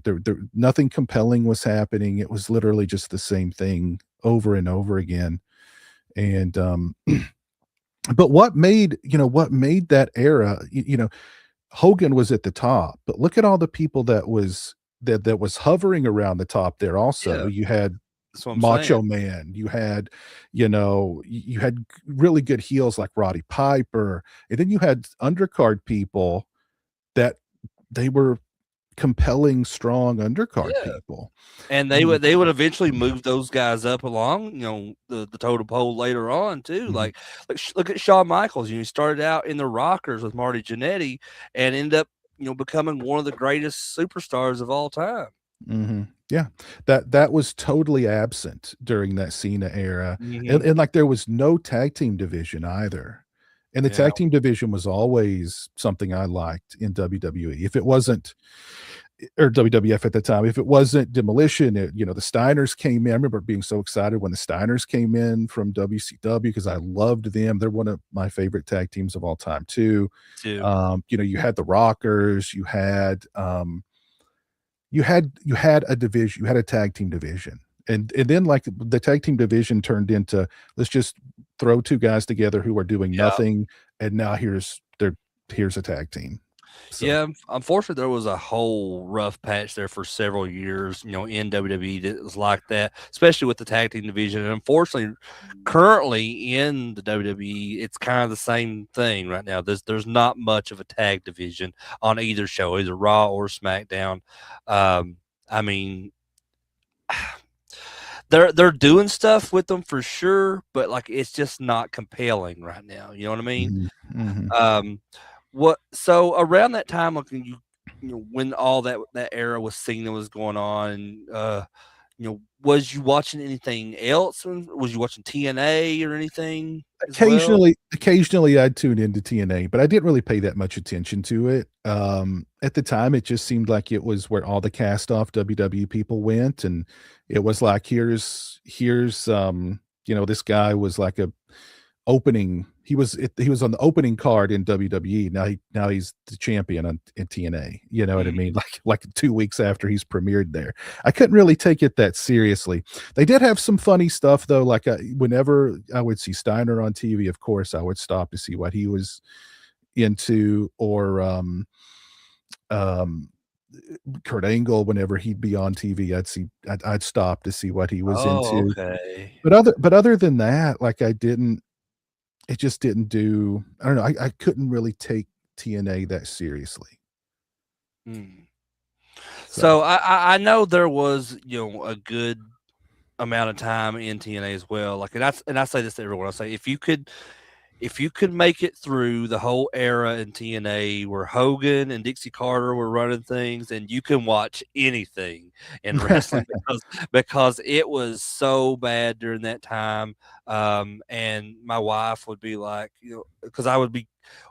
B: nothing compelling was happening. It was literally just the same thing over and over again. And but what made that era, Hogan was at the top, but look at all the people that was hovering around the top there also.
A: Yeah,
B: You had
A: that's what I'm saying.
B: Macho Man, you had really good heels like Roddy Piper, and then you had undercard people that they were compelling, strong undercard
A: Yeah.
B: people.
A: And
B: And
A: they would eventually move those guys up along, the totem pole later on too.
B: Mhm,
A: Look at Shawn Michaels. He started out in the Rockers with Marty Jannetty and ended up, becoming one of the greatest superstars of all time.
B: mhm. Yeah, that was totally absent during that Cena era, and
A: Mhm.
B: and, like, there was no tag team division either, and the
A: Yeah.
B: tag team division was always something I liked in WWE. If it wasn't or WWF at the time, if it wasn't Demolition, the Steiners came in. I remember being so excited when the Steiners came in from WCW because I loved them. They're one of my favorite tag teams of all time too.
A: Too.
B: You had the Rockers, you had a division, you had a tag team division. And then like the tag team division turned into let's just throw two guys together who are doing
A: Yeah.
B: nothing, and now here's a tag team. So
A: Yeah, unfortunately, there was a whole rough patch there for several years, in WWE that was like that, especially with the tag team division. And unfortunately, currently in the WWE, it's kind of the same thing right now. There's not much of a tag division on either show, either Raw or SmackDown. I mean, they're doing stuff with them for sure, but like it's just not compelling right now. You know what I mean?
B: mhm, mhm.
A: Um, what so around that time, like when all that era with Cena was going on, was you watching anything else? Was you watching TNA or anything as well?
B: Occasionally I'd tune into TNA, but I didn't really pay that much attention to it. At the time, it just seemed like it was where all the cast off WWE people went, and it was like this guy was like a opening. He was on the opening card in WWE. Now he's the champion in TNA. You know what I mean?
A: Mhm.
B: Like 2 weeks after he's premiered there. I couldn't really take it that seriously. They did have some funny stuff though. Like whenever I would see Steiner on TV, of course I would stop to see what he was into, or um, Kurt Angle. Whenever he'd be on TV, I'd stop to see what he was
A: Oh,
B: into.
A: okay.
B: But other than that, like it just didn't do. I don't know. I couldn't really take TNA that seriously.
A: Mm.
B: So
A: So I know there was, a good amount of time in TNA as well. Like, and I say this to everyone. I say if you could make it through the whole era in TNA where Hogan and Dixie Carter were running things, and you can watch anything in wrestling because it was so bad during that time. And my wife would be like, because I would be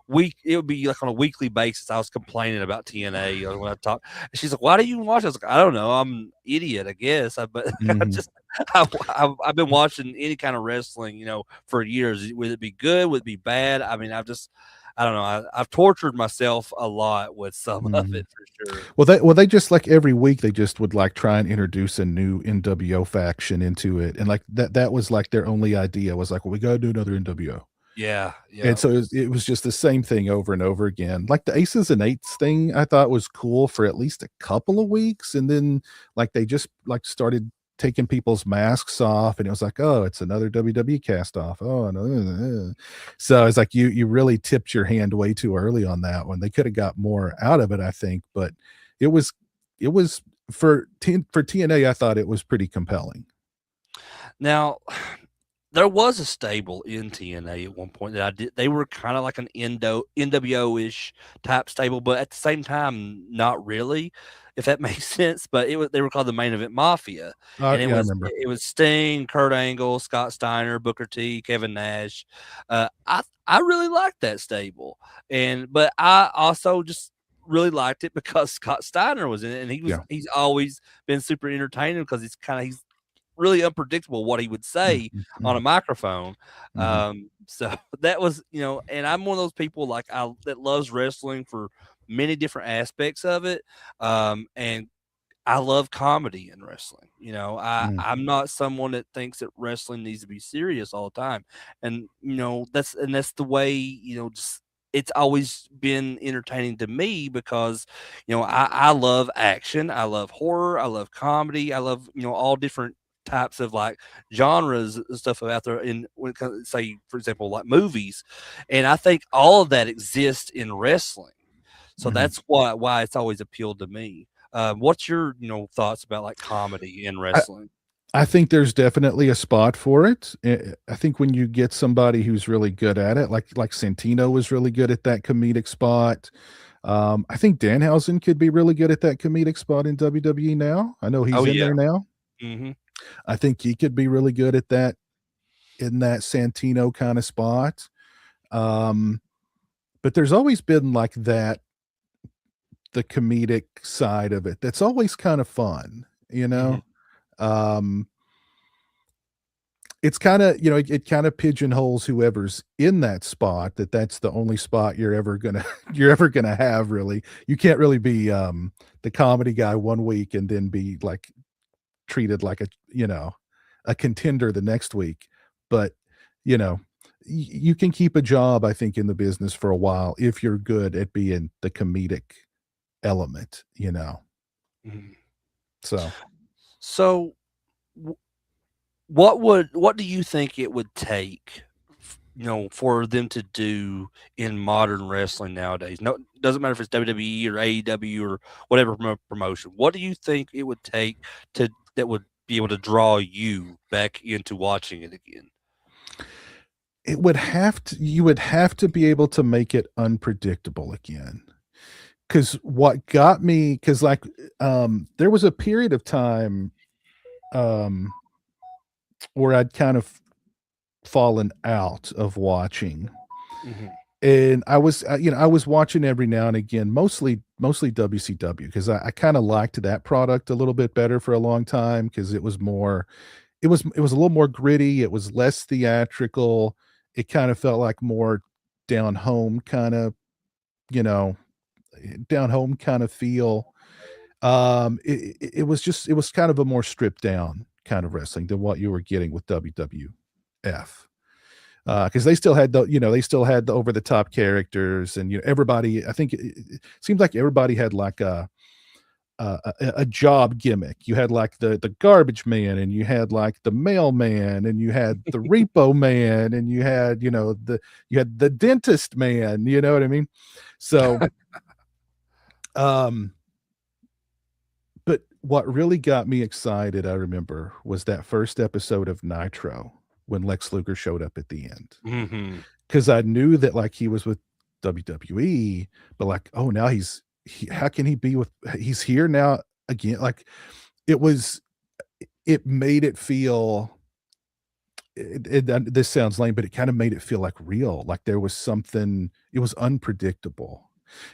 A: it would be like on a weekly basis. I was complaining about TNA when I talked. She's like, "Why do you watch?" I was like, "I don't know. I'm an idiot, I guess." But I
B: Mhm.
A: just I've been watching any kind of wrestling, for years. Would it be good? Would it be bad? I mean, I don't know. I've tortured myself a lot with some of
B: Mhm.
A: it for sure.
B: Well, they just like every week they just would like try and introduce a new NWO faction into it, and like that was like their only idea was like, well, we gotta do another NWO.
A: Yeah,
B: And
A: yeah.
B: so it was just the same thing over and over again. Like the Aces and Eights thing, I thought was cool for at least a couple of weeks, and then like they just like started taking people's masks off, and it was like, oh, it's another WWE cast off. Oh no, so it's like you really tipped your hand way too early on that one. They could have got more out of it, I think, but it was it was for TNA, I thought it was pretty compelling.
A: Now, there was a stable in TNA at one point that I did. They were kind of like an NWO ish type stable, but at the same time, not really, if that makes sense. But they were called the Main Event Mafia, and
B: Yeah, I remember.
A: it was Sting, Kurt Angle, Scott Steiner, Booker T, Kevin Nash. I really liked that stable, but I also just really liked it because Scott Steiner was in it, and
B: Yeah.
A: he's always been super entertaining because he's really unpredictable what he would say
B: Mhm,
A: on a
B: mhm,
A: microphone.
B: mhm,
A: So that was, and I'm one of those people that loves wrestling for many different aspects of it. And I love comedy in wrestling.
B: mhm,
A: I'm not someone that thinks that wrestling needs to be serious all the time. And that's the way, just it's always been entertaining to me because, I love action, I love horror, I love comedy, I love, all different types of like genres and stuff out there in when it comes, say, for example, like movies. And I think all of that exists in wrestling. So
B: mhm.
A: that's why it's always appealed to me. What's your, thoughts about like comedy in
B: I
A: wrestling?
B: I think there's definitely a spot for it. I think when you get somebody who's really good at it, like Santino was really good at that comedic spot. I think Danhausen could be really good at that comedic spot in WWE now. I know
A: Oh
B: he's in
A: yeah.
B: there now.
A: Hmm.
B: I think he could be really good at that in that Santino kind of spot. Um, but there's always been like that, the comedic side of it. That's always kind of fun, you
A: Hmm.
B: know? Um, it's kinda, it kinda pigeonholes whoever's in that spot, that's the only spot you're ever gonna you're ever gonna have, really. You can't really be, the comedy guy one week and then be, like, treated like a contender the next week, but, you know, you can keep a job, I think, in the business for a while if you're good at being the comedic element,
A: Hmm.
B: so
A: So, w- what do you think it would take, for them to do in modern wrestling nowadays? No, doesn't matter if it's WWE or AEW or whatever promotion. What do you think it would take that would be able to draw you back into watching it again?
B: you would have to be able to make it unpredictable again. Because what got me, because like, there was a period of time, um, where I'd kind of fallen out of watching,
A: Hmm.
B: and I was watching every now and again, mostly WCW, because I kind of liked that product a little bit better for a long time because it was a little more gritty, it was less theatrical, it kind of felt like more down home kind of, you know, down home kind of feel. It was kind of a more stripped down kind of wrestling than what you were getting with WWF. Because they still had the over the top characters, and everybody. I think it seems like everybody had like a job gimmick. You had like the garbage man, and you had like the mailman, and you had the repo man, and you had the dentist man. You know what I mean? So, um, but what really got me excited, I remember, was that first episode of Nitro when Lex Luger showed up at the end.
A: Hmm.
B: Because I knew that like he was with WWE, but like, oh, now how can he be with he's here now again? Like it was it made it feel this sounds lame, but it kind of made it feel like real, like there was something. It was unpredictable,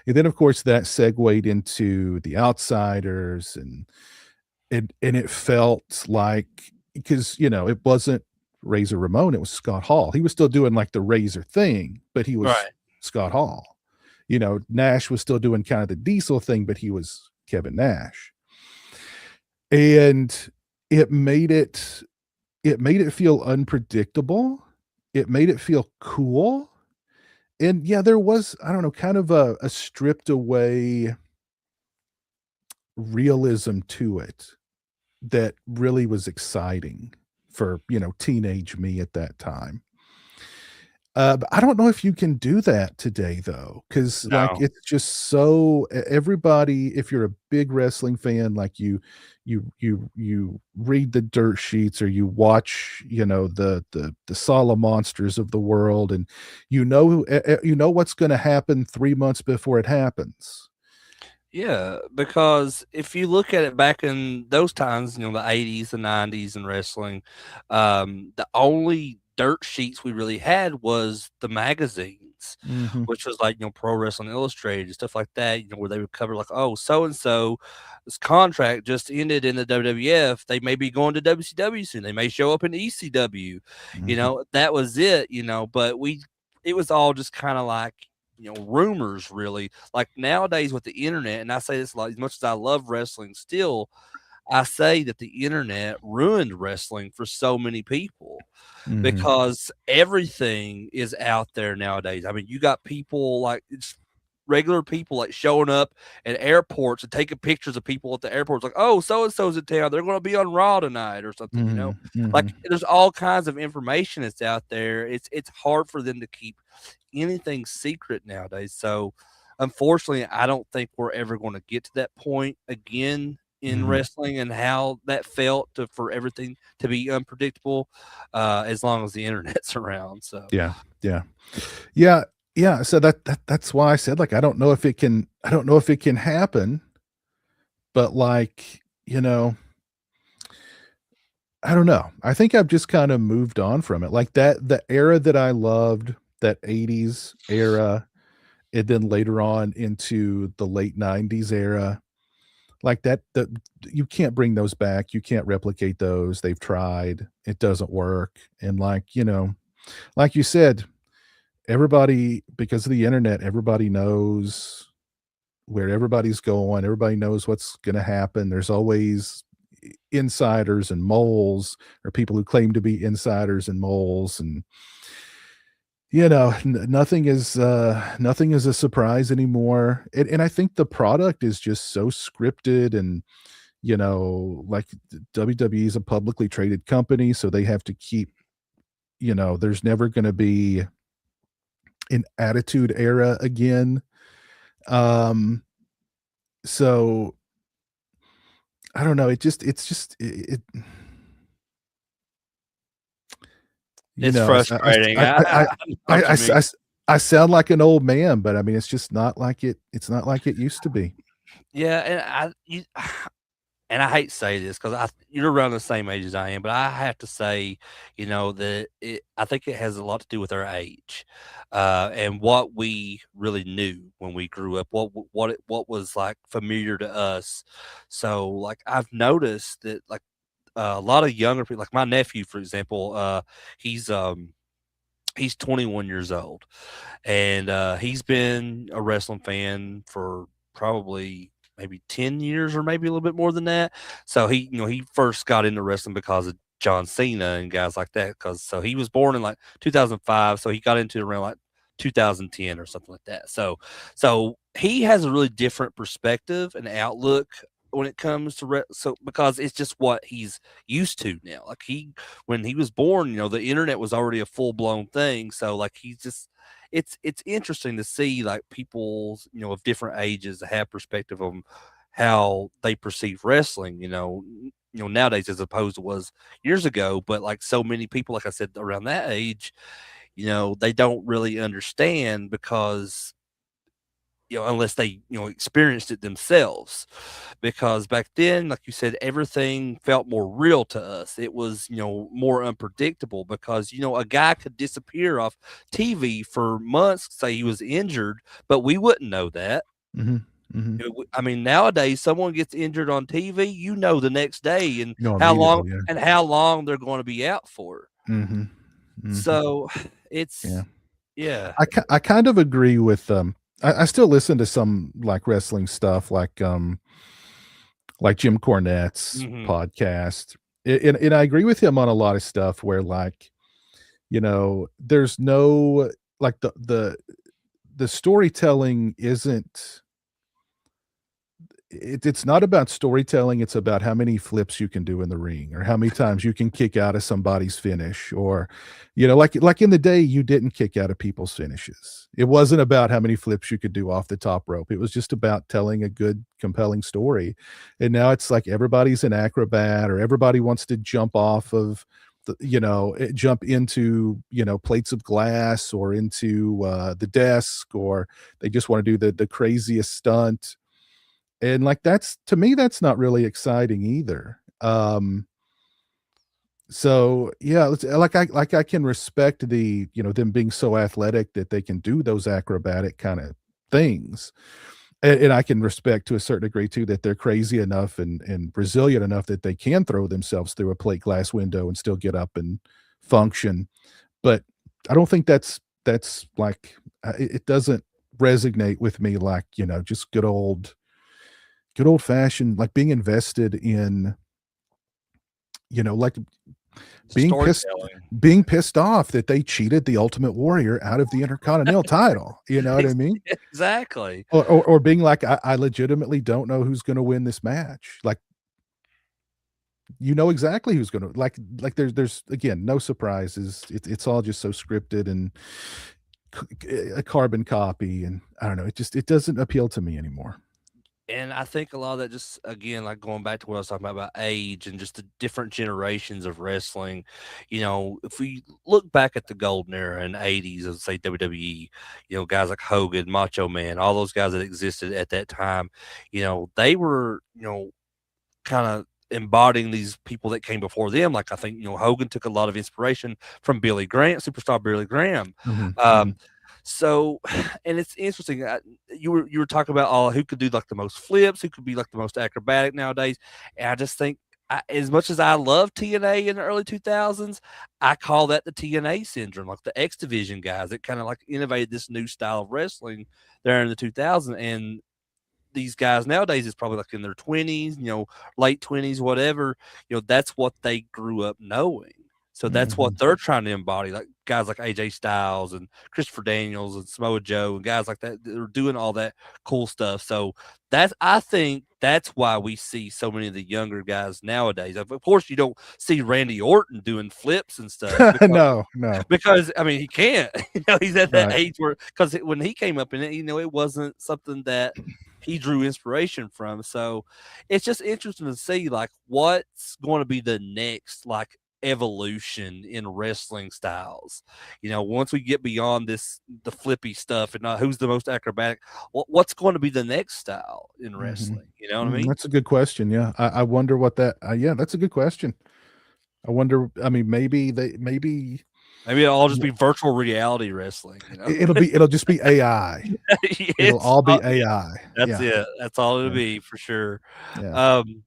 B: and then of course that segued into The Outsiders, and it felt like, because it wasn't Razor Ramon, it was Scott Hall. He was still doing like the Razor thing, but he was
A: Right.
B: Scott Hall. Nash was still doing kind of the Diesel thing, but he was Kevin Nash. And it made it it made it feel unpredictable. It made it feel cool. And yeah, there was, I don't know, kind of a stripped away realism to it that really was exciting for, teenage me at that time. But I don't know if you can do that today though, because like
A: No.
B: it's just so everybody. If you're a big wrestling fan, like you read the dirt sheets, or you watch, the Sala monsters of the world, and you know what's going to happen 3 months before it happens.
A: Yeah, because if you look at it back in those times, the 80s, the 90s in wrestling, the only dirt sheets we really had was the magazines,
B: Hmm.
A: which was like, Pro Wrestling Illustrated, stuff like that, where they would cover like, oh, so and so this contract just ended in the WWF. They may be going to WCW soon. They may show up in ECW.
B: Hmm.
A: That was it, but it was all just kind of like, rumors really. Like nowadays with the internet, and I say this a lot, as much as I love wrestling still, I say that the internet ruined wrestling for so many people
B: Hmm.
A: because everything is out there nowadays. I mean, you got people like it's regular people like showing up at airports and taking pictures of people at the airports, like, oh, so and so's in town. They're going to be on Raw tonight or something.
B: Hmm.
A: Like
B: Hmm.
A: there's all kinds of information that's out there. It's hard for them to keep anything secret nowadays. So, unfortunately, I don't think we're ever going to get to that point again in
B: Hmm.
A: wrestling and how that felt for everything to be unpredictable, as long as the internet's around. So,
B: Yeah. Yeah. Yeah. Yeah. So that's why I said, like, I don't know if it can happen, but like, I don't know. I think I've just kind of moved on from it. Like the era that I loved, that 80s era, and then later on into the late 90s era, like that you can't bring those back. You can't replicate those. They've tried. It doesn't work. And like, like you said, everybody, because of the internet, everybody knows where everybody's going. Everybody knows what's going to happen. There's always insiders and moles, or people who claim to be insiders and moles, and nothing is a surprise anymore. And I think the product is just so scripted, and like WWE is a publicly traded company, so they have to keep, there's never going to be an attitude era again. um so I don't know. It
A: it's
B: I
A: frustrating. I know
B: I
A: what
B: I
A: you
B: s
A: mean.
B: I s I sound like an old man, but I mean, it's not like it used to be.
A: Yeah, and I hate to say this because you're around the same age as I am, but I have to say, that I think it has a lot to do with our age, and what we really knew when we grew up, what was like familiar to us. So, like I've noticed that, like a lot of younger people, like my nephew, for example, he's um he's 21 years old, and he's been a wrestling fan for probably maybe 10 years or maybe a little bit more than that. So he first got into wrestling because of John Cena and guys like that. Cause so he was born in like 2005. So he got into it around like 2010 or something like that. So he has a really different perspective and outlook when it comes to so because it's just what he's used to now. Like when he was born, the internet was already a full blown thing. So like he's just it's interesting to see like people, of different ages have perspective on how they perceive wrestling, nowadays as opposed to was years ago. But like so many people, like I said, around that age, they don't really understand because unless they experienced it themselves, because back then, like you said, everything felt more real to us. It was more unpredictable, because a guy could disappear off TV for months, say he was injured, but we wouldn't know that.
B: Mhm. Mhm.
A: I mean, nowadays, someone gets injured on TV, the next day, and
B: You know,
A: how long
B: immediately, yeah.
A: they're going to be out for.
B: Mhm. Mhm.
A: So
B: Yeah.
A: it's yeah.
B: I kind of agree with, I still listen to some, like, wrestling stuff, like Jim Cornette's
A: Hmm.
B: podcast, and I agree with him on a lot of stuff where, like, there's no like, the storytelling isn't it's not about storytelling, it's about how many flips you can do in the ring or how many times you can kick out of somebody's finish or, like in the day, you didn't kick out of people's finishes. It wasn't about how many flips you could do off the top rope. It was just about telling a good, compelling story. And now it's like everybody's an acrobat or everybody wants to jump off of jump into, plates of glass or into the desk, or they just want to do the craziest stunt, and, like, that's to me, that's not really exciting either. So, yeah, I can respect them being so athletic that they can do those acrobatic kinda things, and I can respect to a certain degree too that they're crazy enough and resilient enough that they can throw themselves through a plate glass window and still get up and function, but I don't think that's like, it doesn't resonate with me like, just good old fashioned, like being invested in, like
A: The
B: being pissed
A: storytelling.
B: being pissed off that they cheated the Ultimate Warrior out of the Intercontinental title, you know what I mean?
A: Exactly.
B: Or being like, I legitimately don't know who's gonna win this match. Like, you know exactly who's gonna like there's again, no surprises. It's all just so scripted and a carbon copy, and I don't know, it doesn't appeal to me anymore.
A: And I think a lot of that, just again, like going back to what I was talking about age and just the different generations of wrestling. If we look back at the golden era in the 80s of, say, WWE, guys like Hogan, Macho Man, all those guys that existed at that time, they were, kind of embodying these people that came before them. Like, I think, Hogan took a lot of inspiration from Billy Graham, superstar Billy Graham.
B: Mhm,
A: Um,
B: mhm.
A: so, and it's interesting. You were talking about who could do like the most flips, who could be like the most acrobatic nowadays, and I just think. As much as I love TNA in the early 2000s, I call that the TNA syndrome, like the X Division guys that kind of like innovated this new style of wrestling there in the 2000s. And these guys nowadays is probably like in their 20s, late 20s, whatever. That's what they grew up knowing. So that's what
B: Mhm.
A: they're trying to embody, like guys like AJ Styles and Christopher Daniels and Samoa Joe and guys like that. They're doing all that cool stuff. So I think that's why we see so many of the younger guys nowadays. Of course, you don't see Randy Orton doing flips and stuff because
B: No, no.
A: I mean he can't. He's at that
B: Right.
A: age where, because when he came up in it, it wasn't something that he drew inspiration from. So it's just interesting to see like what's going to be the next like evolution in wrestling styles. Once we get beyond the flippy stuff and who's the most acrobatic, what's going to be the next style in
B: Mhm.
A: wrestling? You know what I mean?
B: That's a good question, yeah. I wonder what that yeah, that's a good question. I wonder, I mean, maybe
A: Maybe it'll all just
B: yeah,
A: be virtual reality wrestling.
B: it'll just be AI. It'll
A: It's
B: all be AI.
A: that's
B: Yeah,
A: it. That's all it'll
B: yeah,
A: be for sure.
B: yeah.
A: Um,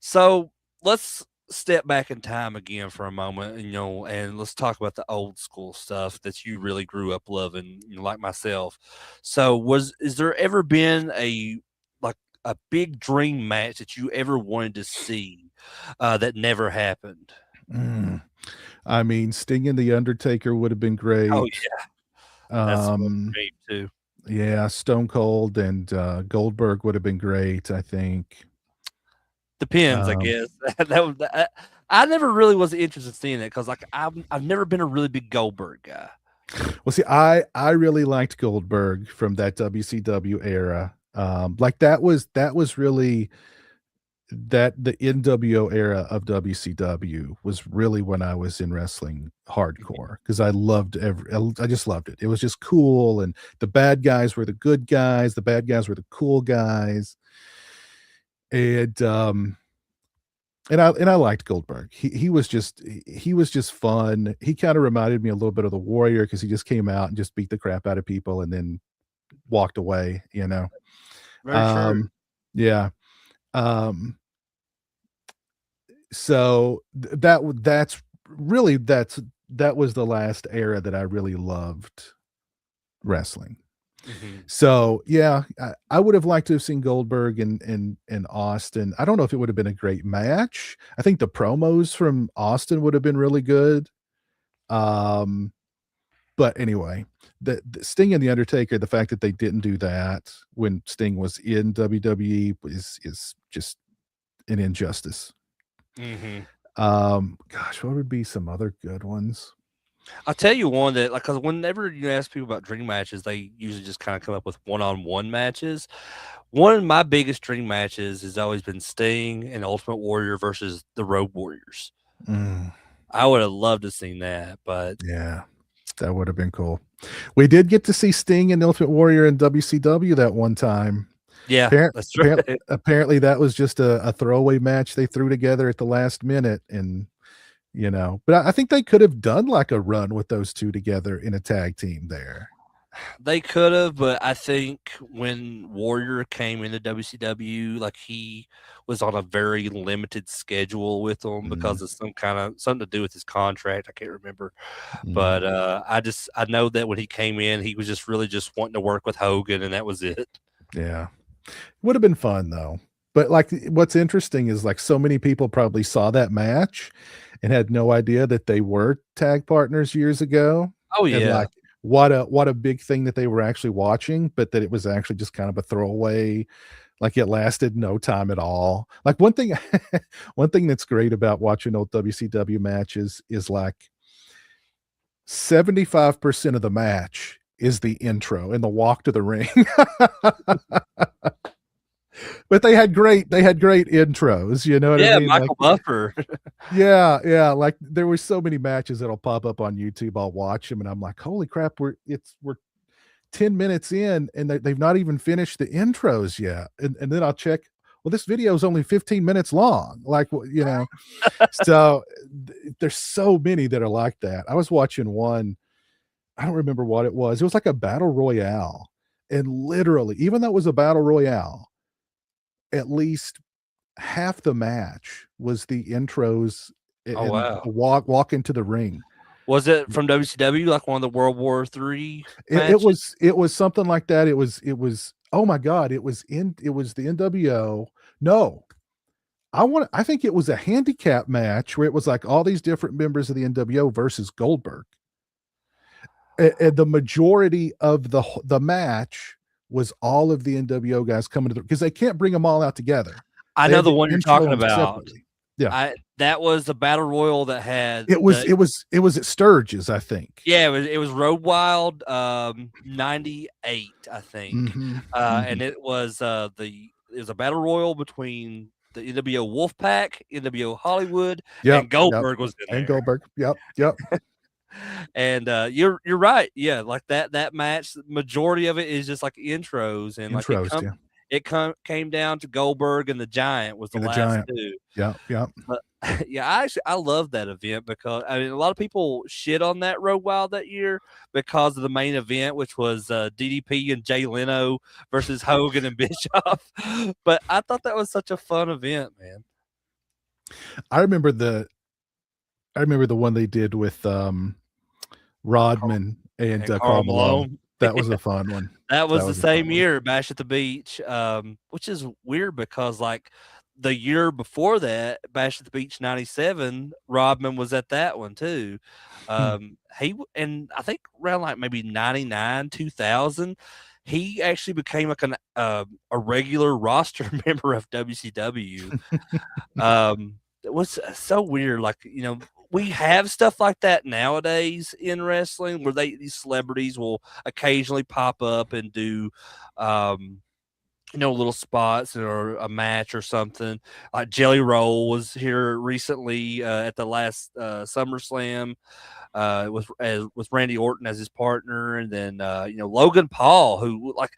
A: So let's step back in time again for a moment, and let's talk about the old school stuff that you really grew up loving, like myself. So, is there ever been like a big dream match that you ever wanted to see that never happened?
B: Mm. I mean, Sting and The Undertaker would have been
A: Oh
B: great.
A: yeah, that's one
B: Um,
A: for me too.
B: yeah, Stone Cold and, Goldberg would have been great, I think.
A: Depends, I
B: Um,
A: guess. I never really was interested in seeing it because like I've never been a really big Goldberg guy.
B: well, see, I really liked Goldberg from that WCW era. Like, that was really that the NWO era of WCW was really when I was in wrestling hardcore because I loved I just loved it. It was just cool, and the bad guys were the good guys, the bad guys were the cool guys, and I liked Goldberg. He was just fun. He kind of reminded me a little bit of the Warrior because he just came out and just beat the crap out of people and then walked away. You know,
A: Very true.
B: um, yeah. Um, so that's really that was the last era that I really loved wrestling.
A: Hmm.
B: So yeah, I would have liked to have seen Goldberg and Austin. I don't know if it would have been a great match. I think the promos from Austin would have been really good. Um, but anyway, the Sting and the Undertaker, the fact that they didn't do that when Sting was in WWE is just an injustice.
A: Hmm.
B: Gosh, what would be some other good ones?
A: I'll tell you one that, like, because whenever you ask people about dream matches, they usually just kind of come up with one-on-one matches. One of my biggest dream matches has always been Sting and Ultimate Warrior versus the Road Warriors.
B: Mm,
A: I would have loved to seen that, but
B: yeah, that would have been cool. We did get to see Sting and Ultimate Warrior in WCW that one time.
A: yeah,
B: Appar-
A: that's
B: appar-
A: right.
B: Apparently, that was just a throwaway match they threw together at the last minute, and but I think they could have done like a run with those two together in a tag team there.
A: They could have, but I think when Warrior came into WCW, like, he was on a very limited schedule with them
B: Mm,
A: because of something to do with his contract. I can't remember,
B: mm,
A: but I know that when he came in, he was just really just wanting to work with Hogan, and that was it.
B: yeah, would have been fun though. But like, what's interesting is like so many people probably saw that match and had no idea that they were tag partners years ago,
A: Oh
B: and
A: yeah,
B: like what a big thing that they were actually watching, but that it was actually just kind of a throwaway. Like it lasted no time at all. Like one thing, one thing that's great about watching old WCW matches is like 75% of the match is the intro and the walk to the ring. But they had great intros, you know what I
A: yeah,
B: mean? Like
A: Michael Buffer.
B: yeah, yeah, like there were so many matches that'll pop up on YouTube. I'll watch them and I'm like, "Holy crap, we're 10 minutes in and they've not even finished the intros yet." And then I'll check, well, this video is only 15 minutes long. Like, so there's so many that are like that. I was watching one, I don't remember what it was. It was like a battle royale. And literally, even though it was a battle royale, at least half the match was the intros
A: Oh
B: and
A: wow,
B: the walk into the ring.
A: was it from WCW, like one of the World War III matches?
B: It was something like that. Oh my god, it was the NWO. No, I think it was a handicap match where it was like all these different members of the NWO versus Goldberg. And the majority of the match was all of the NWO guys coming to because they can't bring them all out together.
A: I
B: They
A: know
B: had
A: the
B: to
A: one you're
B: intro
A: talking
B: them
A: about.
B: separately. Yeah.
A: I That was the battle royal that had the
B: It was at Sturgis, I think.
A: yeah, it was Road Wild, 98, I think,
B: Mhm,
A: and
B: mhm.
A: it was a battle royal between the NWO Wolfpack, NWO Hollywood,
B: Yep,
A: and
B: yep.
A: Goldberg was in
B: And
A: there.
B: Goldberg. Yep, yep.
A: And you're right, yeah, like that match, the majority of it is just like intros, and like
B: Intros, yeah.
A: came down to Goldberg and the Giant was the
B: And the
A: last
B: Giant.
A: two.
B: Yep, yep.
A: But yeah, I love that event because I mean a lot of people shit on that Road Wild that year because of the main event, which was DDP and Jay Leno versus Hogan and Bischoff. But I thought that was such a fun event, man.
B: I remember the I remember the one they did with,
A: Carl
B: Rodman and,
A: and Carl
B: Karl Malone.
A: Malone.
B: That was a fun one.
A: That
B: That
A: was the
B: was a fun
A: same
B: one.
A: year, Bash at the Beach, which is weird because, like, the year before that, Bash at the Beach '97, Rodman was at that one too.
B: Hmm.
A: And I think around like maybe '99, 2000, he actually became like a regular roster member of WCW. It was so weird. Like, we have stuff like that nowadays in wrestling where these celebrities will occasionally pop up and do, um, little spots or a match or something. Like Jelly Roll was here recently at the last SummerSlam with Randy Orton as his partner, and then Logan Paul, who like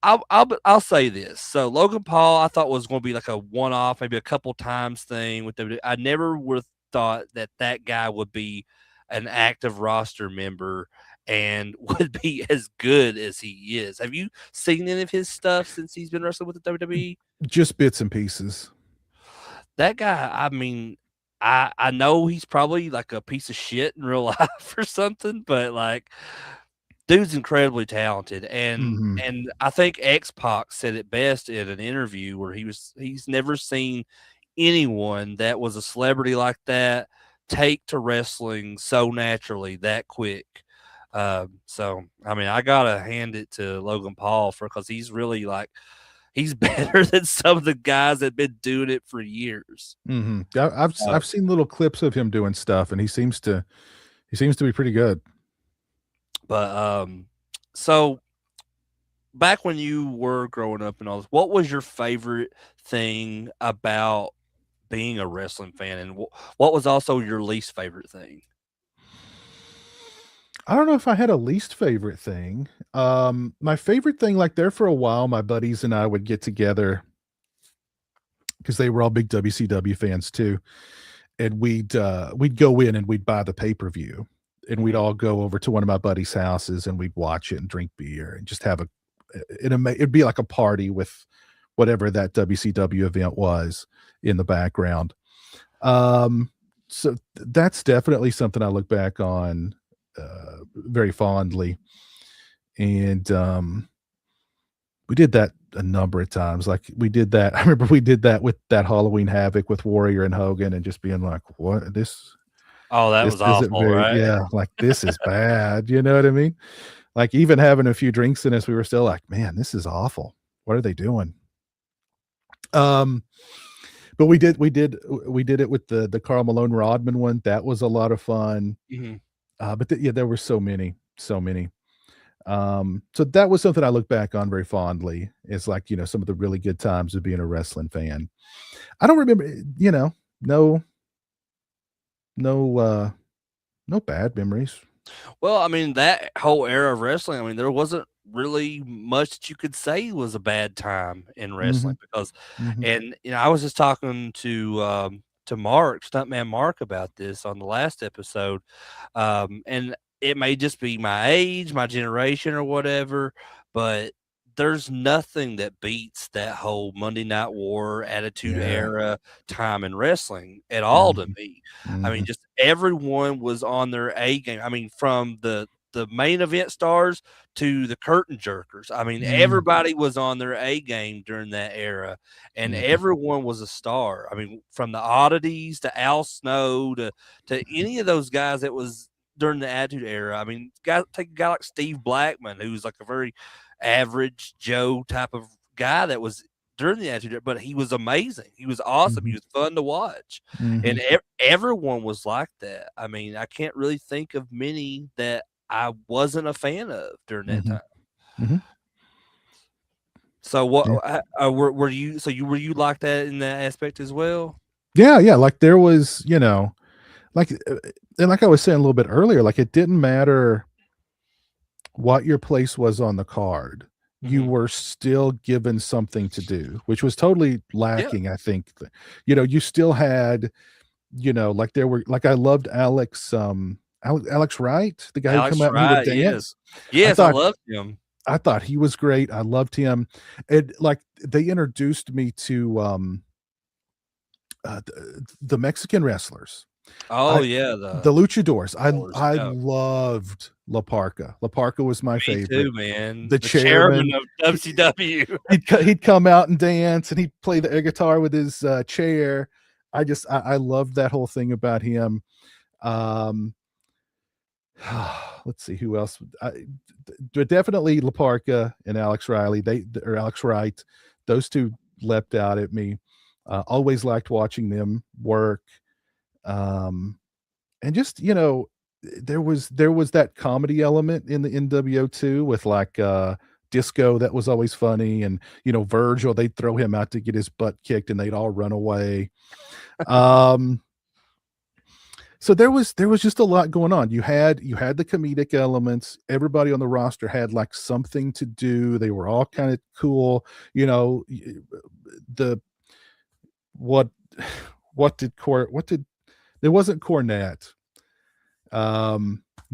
A: I'll say this. So Logan Paul, I thought was going to be like a one off, maybe a couple times thing with WWE. I never would have thought that that guy would be an active roster member and would be as good as he is. Have you seen any of his stuff since he's been wrestling with the WWE?
B: Just bits and pieces.
A: That guy, I mean, I know he's probably like a piece of shit in real life or something, but like dude's incredibly talented,
B: Mhm.
A: and I think X Pac said it best in an interview where he's never seen anyone that was a celebrity like that take to wrestling so naturally that quick. So I mean, I gotta hand it to Logan Paul for because he's really like he's better than some of the guys that have been doing it for years.
B: Mhm. I've
A: Uh,
B: seen little clips of him doing stuff, and he seems to be pretty good.
A: but so back when you were growing up and all this, what was your favorite thing about being a wrestling fan, and what was also your least favorite thing?
B: I don't know if I had a least favorite thing. My favorite thing, like, there for a while, my buddies and I would get together because they were all big WCW fans too, and we'd go in and we'd buy the pay-per-view, and we'd
A: Mhm.
B: all go over to one of my buddies' houses, and we'd watch it and drink beer and just have it'd be like a party with whatever that WCW event was in the background. Um, so that's definitely something I look back on, very fondly, and, we did that a number of times, like, we did that I remember we did that with that Halloween Havoc with Warrior and Hogan and just being like, "What?
A: Oh, that
B: This
A: was
B: isn't
A: awful,
B: very"
A: right?
B: yeah, like, "This is bad," you know what I mean? Like, even having a few drinks in us, we were still like, "Man, this is awful. What are they doing?" Um, but we did it with the Karl Malone Rodman one, that was a lot of fun.
A: Mhm.
B: But yeah, there were so many, so many. So that was something I look back on very fondly. It's like, some of the really good times of being a wrestling fan. I don't remember, no, no, no bad memories.
A: Well, I mean, that whole era of wrestling, I mean, there wasn't really much that you could say was a bad time in wrestling
B: Mhm,
A: because
B: mhm.
A: and, I was just talking to Mark, Stuntman Mark about this on the last episode, and it may just be my age, my generation, or whatever, but there's nothing that beats that whole Monday Night War, Attitude
B: Yeah.
A: Era time in wrestling at all to
B: Mhm,
A: me. I mean,
B: mhm.
A: just everyone was on their A game. I mean, from the main event stars to the curtain jerkers. I mean,
B: Mm,
A: everybody was on their A game during that era, and
B: mhm,
A: everyone was a star. I mean, from the oddities to Al Snow to any of those guys that was during the Attitude Era. I mean, take a guy like Steve Blackman, who's like a very average Joe type of guy that was during the Attitude Era, but he was amazing. He was awesome. He
B: mhm,
A: was fun to watch, and
B: mhm,
A: everyone was like that. I mean, I can't really think of many that I wasn't a fan of during that
B: mhm,
A: time.
B: mhm.
A: So
B: Yeah.
A: were you? So you were you like that in that aspect as well?
B: Yeah, yeah, like, there was, like, and like I was saying a little bit earlier, like, it didn't matter what your place was on the card, you
A: Mhm.
B: were still given something to do, which was totally
A: Yeah,
B: lacking, I think. You still had, like there were like I loved Alex Wright, the guy who come
A: Alex
B: out and he would
A: Wright, yes.
B: dance. I
A: Yes, I
B: thought
A: loved him.
B: I thought he was great. I loved him. And like they introduced me to the Mexican wrestlers.
A: Oh,
B: I
A: yeah,
B: the luchadors. I
A: Wars,
B: I
A: yeah.
B: loved La Parca. La Parca was my
A: Me
B: favorite.
A: too, man.
B: The
A: The chairman
B: chairman,
A: of
B: he
A: WCW.
B: he'd come out and dance, and he'd play the air guitar with his, chair. I loved that whole thing about him. Um, let's see who else. Definitely La Parca and Alex Riley. Or Alex Wright. Those 2 leapt out at me. Always liked watching them work. Um, and just, there was that comedy element in the NWO too with, like, Disco that was always funny, and Virgil, they'd throw him out to get his butt kicked, and they'd all run away. Um, so there was just a lot going on. You had the comedic elements. Everybody on the roster had like something to do. They were all kind of cool. The what what did there wasn't Cornette.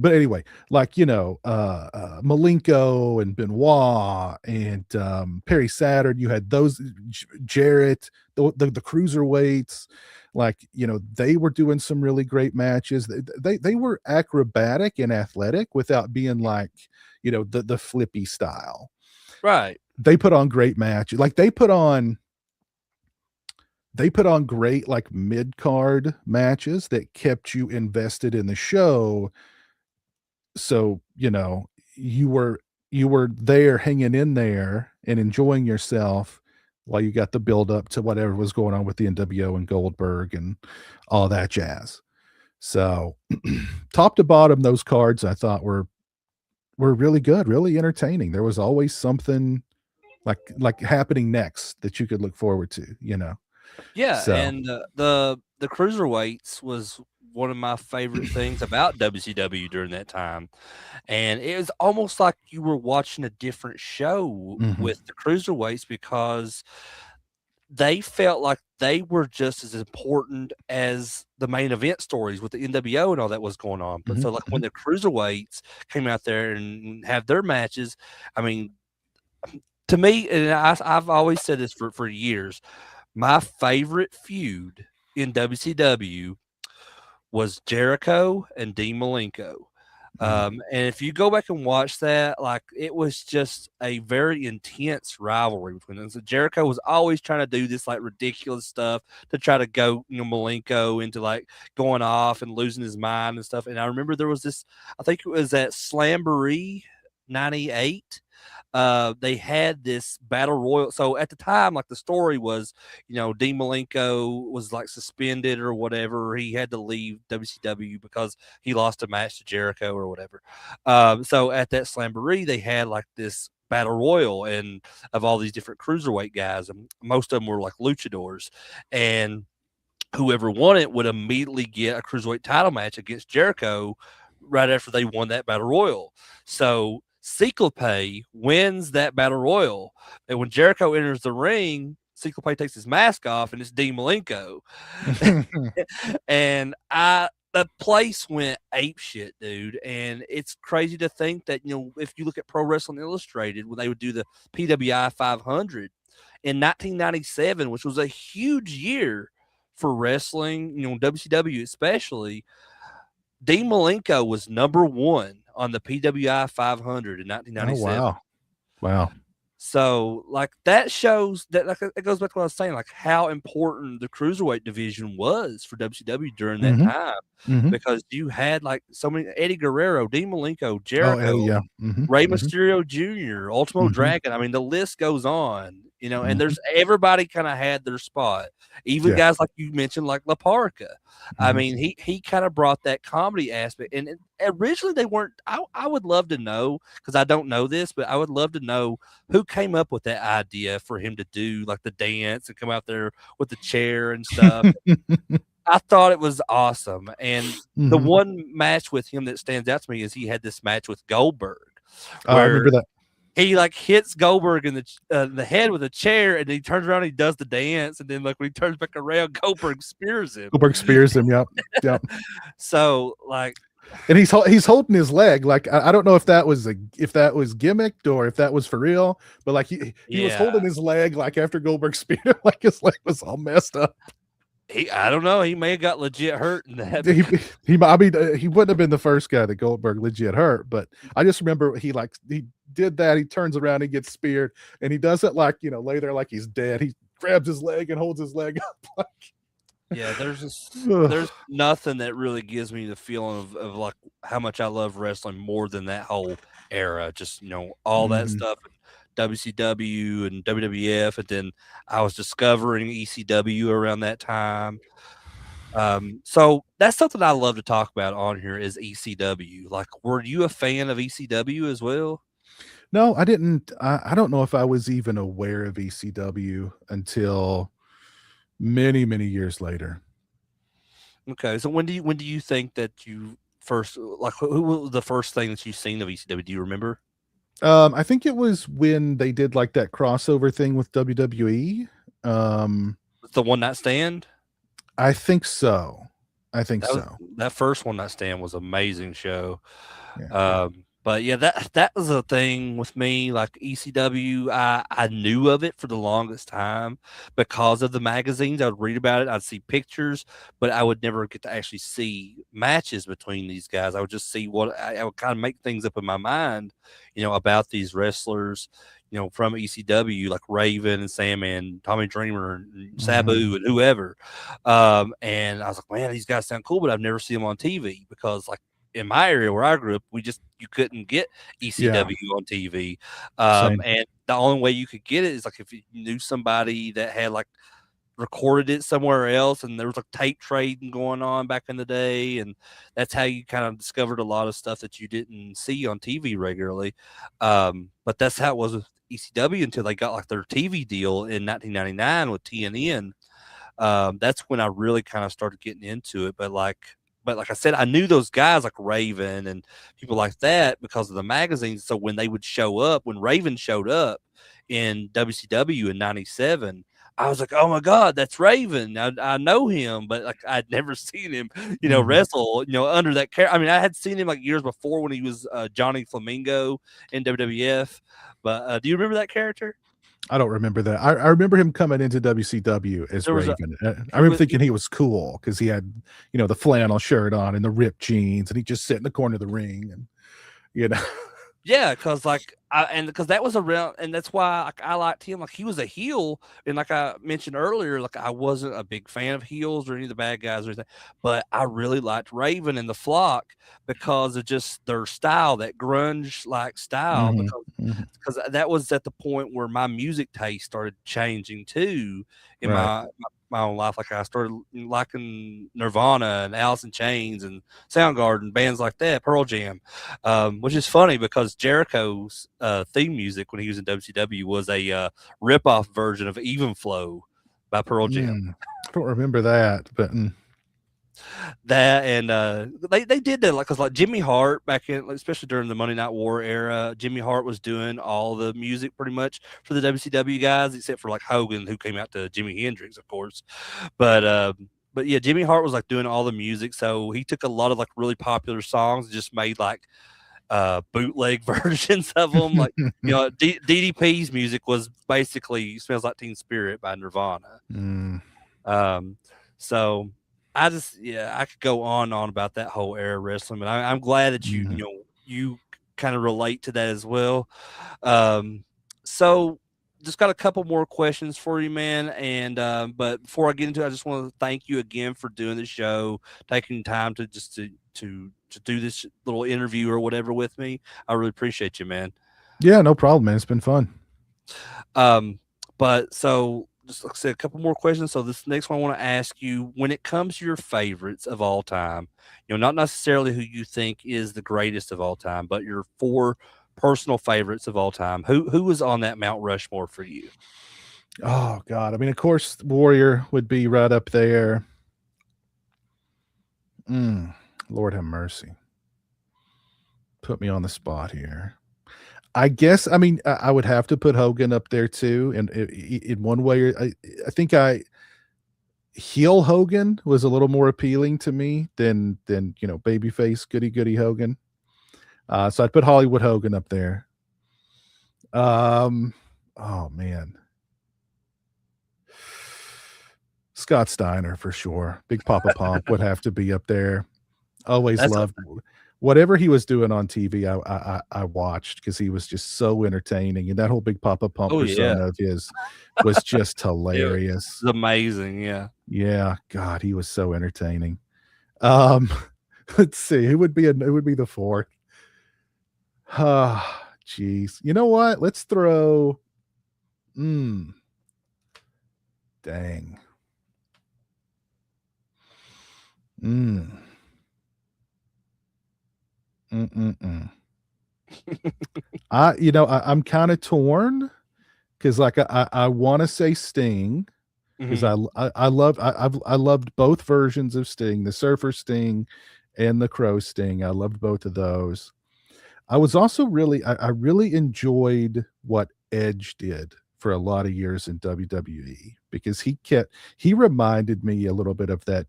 B: But anyway, like Malenko and Benoit and Perry Saturn. You had those Jarrett, the cruiserweights. Like they were doing some really great matches. They were acrobatic and athletic without being like the flippy style.
A: Right.
B: They put on great matches. Like they put on great like mid-card matches that kept you invested in the show. So you were there hanging in there and enjoying yourself while you got the build up to whatever was going on with the NWO and Goldberg and all that jazz. So top to bottom, those cards I thought were really good, really entertaining. There was always something like happening next that you could look forward to.
A: Yeah,
B: So
A: and the cruiserweights was one of my favorite things about WCW during that time, and it was almost like you were watching a different show
B: mhm,
A: with the cruiserweights because they felt like they were just as important as the main event stories with the NWO and all that was going on. But
B: mhm,
A: so, like when
B: mhm,
A: the cruiserweights came out there and have their matches, I mean, to me, and I've always said this for years, my favorite feud in WCW was Jericho and Dean Malenko.
B: mhm,
A: And if you go back and watch that, like it was just a very intense rivalry between them. So Jericho was always trying to do this like ridiculous stuff to try to go, Malenko into like going off and losing his mind and stuff. And I remember there was this, I think it was at Slamboree '98. They had this battle royal. So at the time, like the story was, Dean Malenko was like suspended or whatever. He had to leave WCW because he lost a match to Jericho or whatever. So at that Slamboree, they had like this battle royal and of all these different cruiserweight guys, and most of them were like luchadors, and whoever won it would immediately get a cruiserweight title match against Jericho right after they won that battle royal. So Cyclope wins that battle royal, and when Jericho enters the ring, Cyclope takes his mask off, and it's Dean Malenko.
B: mhm.
A: And the place went ape shit, dude. And it's crazy to think that if you look at Pro Wrestling Illustrated when they would do the PWI 500 in 1997, which was a huge year for wrestling, WCW especially, Dean Malenko was number one on the PWI 500 in
B: Oh
A: 1997.
B: wow, wow.
A: So, like, that shows that, like, it goes back to what I was saying, like, how important the cruiserweight division was for WCW during that
B: Mhm,
A: time,
B: mhm.
A: because you had, like, so many Eddie Guerrero, Dean Malenko,
B: Oh, Eddie,
A: Jericho,
B: yeah. Mhm,
A: Rey
B: mhm,
A: Mysterio Jr., Ultimo
B: mhm,
A: Dragon. I mean, the list goes on, and
B: mhm.
A: there's everybody kind of had their spot. Even
B: Yeah.
A: guys like you mentioned, like La Parca. I
B: Mhm.
A: mean, he kind of brought that comedy aspect. And originally they weren't. I would love to know, because I don't know this, but I would love to know who came up with that idea for him to do like the dance and come out there with the chair and stuff. I thought it was awesome. And the
B: Mhm.
A: one match with him that stands out to me is he had this match with Goldberg
B: I remember
A: where
B: that.
A: he like hits Goldberg in the head with a chair, and he turns around and he does the dance, and then like when he turns back around, Goldberg spears him.
B: Goldberg spears him, yep, yep.
A: So like,
B: And he's holding his leg, like, I don't know if that was gimmicked or if that was for real, but, like, he was
A: yeah,
B: holding his leg, like, after Goldberg speared him, like, his leg was all messed up.
A: I don't know, he may have got legit hurt in that
B: He
A: because
B: I mean, he wouldn't have been the first guy that Goldberg legit hurt, but I just remember he did that, he turns around, he gets speared, and he doesn't, like, lay there like he's dead. He grabs his leg and holds his leg up like
A: yeah, there's
B: ugh.
A: nothing that really gives me the feeling of like how much I love wrestling more than that whole era. Just all that
B: Mhm.
A: stuff, WCW and WWF, and then I was discovering ECW around that time. So that's something I love to talk about on here is ECW. Like, were you a fan of ECW as well?
B: No, I didn't. I don't know if I was even aware of ECW until many, many years later.
A: Okay, so when do you think that you first like who was the first thing that you seen of ECW? Do you remember?
B: I think it was when they did like that crossover thing with WWE. Um,
A: Was the one night stand?
B: I think so. I think
A: That was
B: so.
A: that first one night stand was amazing show.
B: Yeah.
A: But yeah, that was a thing with me. Like ECW, I knew of it for the longest time because of the magazines. I would read about it, I'd see pictures, but I would never get to actually see matches between these guys. I would just see I would kind of make things up in my mind, about these wrestlers. From ECW, like Raven and Sandman, Tommy Dreamer, and
B: Mhm.
A: Sabu, and whoever. And I was like, man, these guys sound cool, but I've never seen them on TV because, like, in my area where I grew up, you couldn't get
B: Yeah,
A: ECW on TV,
B: same.
A: and the only way you could get it is like if you knew somebody that had like recorded it somewhere else, and there was like tape trading going on back in the day, and that's how you kind of discovered a lot of stuff that you didn't see on TV regularly. But that's how it was with ECW until they got like their TV deal in 1999 with TNN. That's when I really kind of started getting into it. But like I said, I knew those guys like Raven and people like that because of the magazines. So when they would show up, when Raven showed up in WCW in '97, I was like, oh my God, that's Raven. I know him, but like I'd never seen him,
B: Mhm.
A: wrestle, under that character. I mean, I had seen him like years before when he was Johnny Flamingo in WWF. But do you remember that character?
B: I don't remember that. I remember him coming into WCW as
A: There was a
B: Raven. I
A: he
B: remember
A: was
B: thinking he was cool because he had, the flannel shirt on and the ripped jeans, and he just sit in the corner of the ring and, you know.
A: Yeah, cause like, because that was around, and that's why, like, I liked him, like, he was a heel, and like I mentioned earlier, like, I wasn't a big fan of heels or any of the bad guys or anything, but I really liked Raven and the Flock because of just their style, that grunge-like style,
B: Mhm,
A: because
B: mhm.
A: that was at the point where my music taste started changing too in
B: Right.
A: my own life. Like, I started liking Nirvana and Alice in Chains and Soundgarden, bands like that, Pearl Jam, which is funny because Jericho's theme music when he was in WCW was a rip-off version of Even Flow by Pearl Jam.
B: I don't remember that, but,
A: That and they did that, like, because like Jimmy Hart back in, like, especially during the Monday Night War era, Jimmy Hart was doing all the music pretty much for the WCW guys, except for like Hogan, who came out to Jimi Hendrix, of course. But yeah, Jimmy Hart was like doing all the music, so he took a lot of like really popular songs and just made like bootleg versions of them. Like, DDP's music was basically "Smells Like Teen Spirit" by Nirvana.
B: mm,
A: Um, so yeah, I could go on and on about that whole era of wrestling, but I'm glad that
B: mhm.
A: you kind of relate to that as well. So just got a couple more questions for you, man. And but before I get into it, I just want to thank you again for doing the show, taking time to just to do this little interview or whatever with me. I really appreciate you, man.
B: Yeah, no problem, man. It's been fun.
A: Um, but so just like I said, a couple more questions. So this next one I want to ask you: when it comes to your favorites of all time, not necessarily who you think is the greatest of all time, but your four personal favorites of all time. Who was on that Mount Rushmore for you?
B: Oh god. I mean, of course, Warrior would be right up there. Mm, Lord have mercy. Put me on the spot here. I guess, I mean, I would have to put Hogan up there too, and in one way, or I think I heel Hogan was a little more appealing to me than babyface goody goody Hogan. So I'd put Hollywood Hogan up there. Um, oh man, Scott Steiner for sure. Big Papa Pump would have to be up there. Always
A: That's a
B: loved whatever he was doing on TV. I watched because he was just so entertaining, and that whole Big Papa Pump
A: oh yeah,
B: persona of his was just
A: it
B: hilarious.
A: was amazing. Yeah,
B: Yeah, God, he was so entertaining. Um, let's see, who would be the fourth? Ah, jeez. You know what? Let's throw. Mm, dang. Mm, mm, mm, mm. I'm kind of torn because like I want to say Sting because
A: Hmm.
B: I loved both versions of Sting, the Surfer Sting and the Crow Sting. I loved both of those. I was also I really enjoyed what Edge did for a lot of years in WWE because he reminded me a little bit of that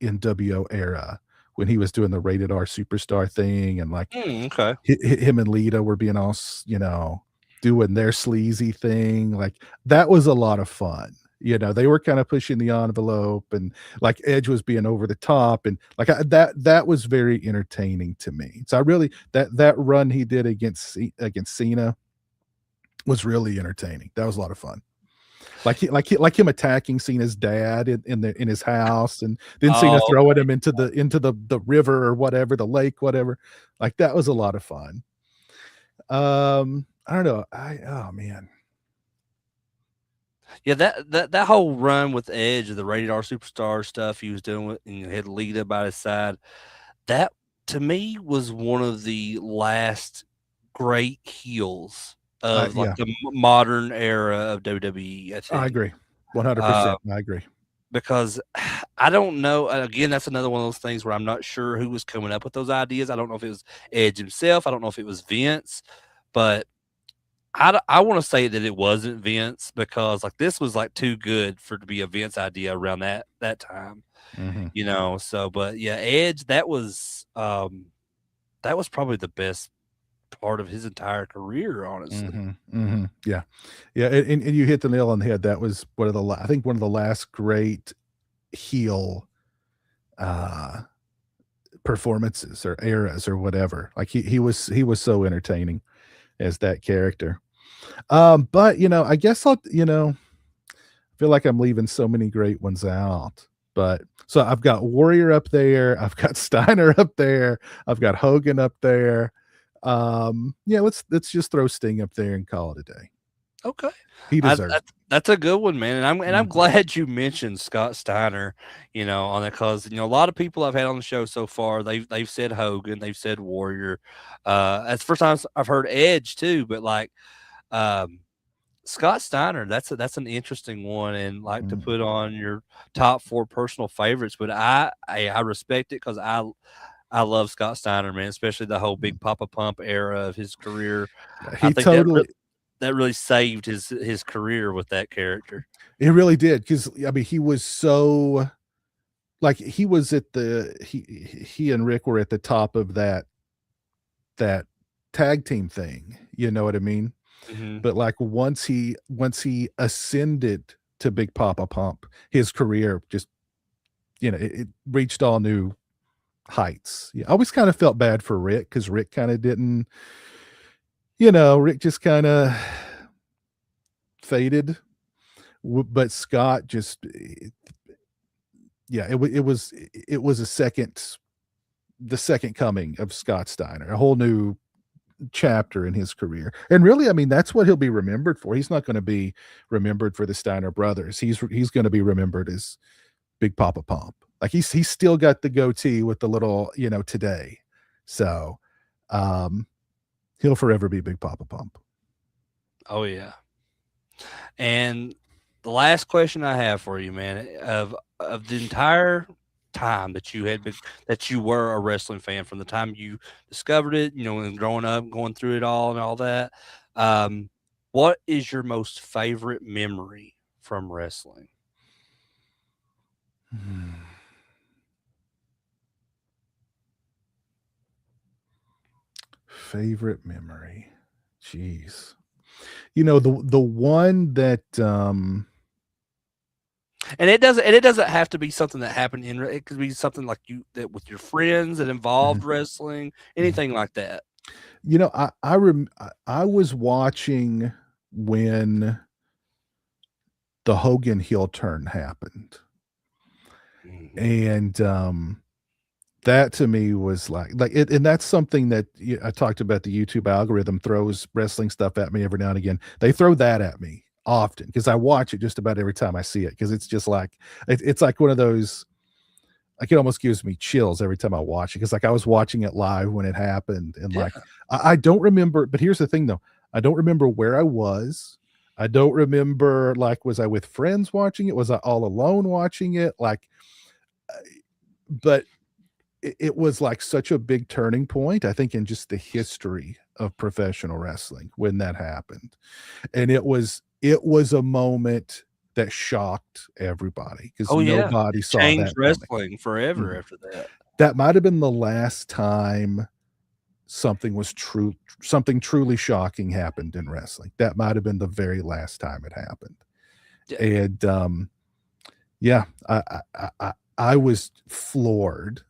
B: NWO era when he was doing the rated R superstar thing and like
A: Okay.
B: him and Lita were being all doing their sleazy thing. Like that was a lot of fun. They were kind of pushing the envelope, and like Edge was being over the top, and like that was very entertaining to me. So I really that run he did against Cena was really entertaining. That was a lot of fun. Like him attacking Cena's dad in his house, and then Cena
A: Oh,
B: throwing him into the river or whatever, the lake, whatever. Like that was a lot of fun. I don't know. Oh man.
A: yeah, that whole run with Edge, the rated R superstar stuff he was doing with, and had Lita by his side, that to me was one of the last great heels of like
B: Yeah,
A: the modern era of WWE, I
B: I
A: think.
B: agree.
A: Uh,
B: 100%. I agree.
A: because I don't know. Again, that's another one of those things where I'm not sure who was coming up with those ideas. I don't know if it was Edge himself. I don't know if it was Vince, but I want to say that it wasn't Vince because like this was like too good for to be a Vince idea around that time,
B: Mhm.
A: So, but yeah, Edge that was probably the best part of his entire career, honestly.
B: Mhm. Mhm. Yeah. Yeah, and you hit the nail on the head. That was I think one of the last great heel uh performances or eras or whatever. Like he was so entertaining as that character. But I guess feel like I'm leaving so many great ones out. But so I've got Warrior up there, I've got Steiner up there, I've got Hogan up there. Yeah, let's just throw Sting up there and call it a day.
A: Okay,
B: He deserves it.
A: that's a good one, man, and I'm
B: Mhm.
A: glad you mentioned Scott Steiner, on that because a lot of people I've had on the show so far they've said Hogan, they've said Warrior. That's the first time I've heard Edge too, but like um, Scott Steiner, that's an interesting one, and like to
B: Mhm.
A: put on your top four personal favorites. But I respect it because I love Scott Steiner, man, especially the whole
B: Mhm.
A: Big Papa Pump era of his career.
B: Yeah,
A: I
B: he
A: think
B: totally
A: that really saved his career with that character.
B: he really did because I mean he was so like he was at the he and Rick were at the top of that tag team thing. You know what I mean?
A: Mhm.
B: But like once he ascended to Big Papa Pump, his career just it reached all new heights. Yeah, I always kind of felt bad for Rick because Rick kind of didn't, Rick just kind of faded. But Scott just, yeah, it was the second coming of Scott Steiner, a whole new chapter in his career. And really, I mean, that's what he'll be remembered for. He's not going to be remembered for the Steiner brothers. He's going to be remembered as Big Papa Pump. Like he's still got the goatee with the little, today. So, um, he'll forever be Big Papa Pump.
A: Oh yeah. And the last question I have for you, man, of the entire time that that you were a wrestling fan from the time you discovered it, and growing up, going through it all and all that, um, what is your most favorite memory from wrestling?
B: Hmm. Favorite memory. Jeez. The one that
A: And it doesn't have to be something that happened it could be something like you that with your friends that involved
B: Mhm,
A: wrestling,
B: mhm.
A: anything like that.
B: I was watching when the Hogan heel turn happened.
A: Mhm.
B: And that to me was like it, and that's something that I talked about. The YouTube algorithm throws wrestling stuff at me every now and again. They throw that at me often because I watch it just about every time I see it because it's just like it's like one of those like it almost gives me chills every time I watch it because like I was watching it live when it happened, and like
A: Yeah.
B: I don't remember. But here's the thing, though, I don't remember where I was. I don't remember like was I with friends watching it? Was I all alone watching it? Like, but it was like such a big turning point, I think, in just the history of professional wrestling when that happened. And it was a moment that shocked everybody because
A: Oh yeah.
B: nobody
A: It
B: saw
A: changed
B: that coming.
A: wrestling forever
B: Mhm.
A: after that.
B: That might have been the last time something truly shocking happened in wrestling. That might have been the very last time it happened.
A: Yeah.
B: And, yeah, I was floored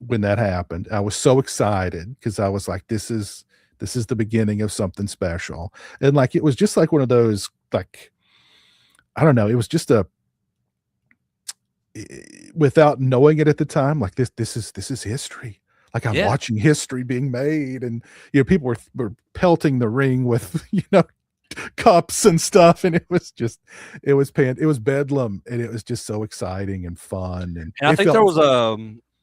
B: when that happened. I was so excited because I was like, this is the beginning of something special." And, like, it was just like one of those, like, I don't know, it was just without knowing it at the time, like, this is history. Like, I'm
A: Yeah.
B: watching history being made, and, people were pelting the ring with, cups and stuff, and it was just it was bedlam, and it was just so exciting and fun, and
A: And I
B: it
A: think
B: felt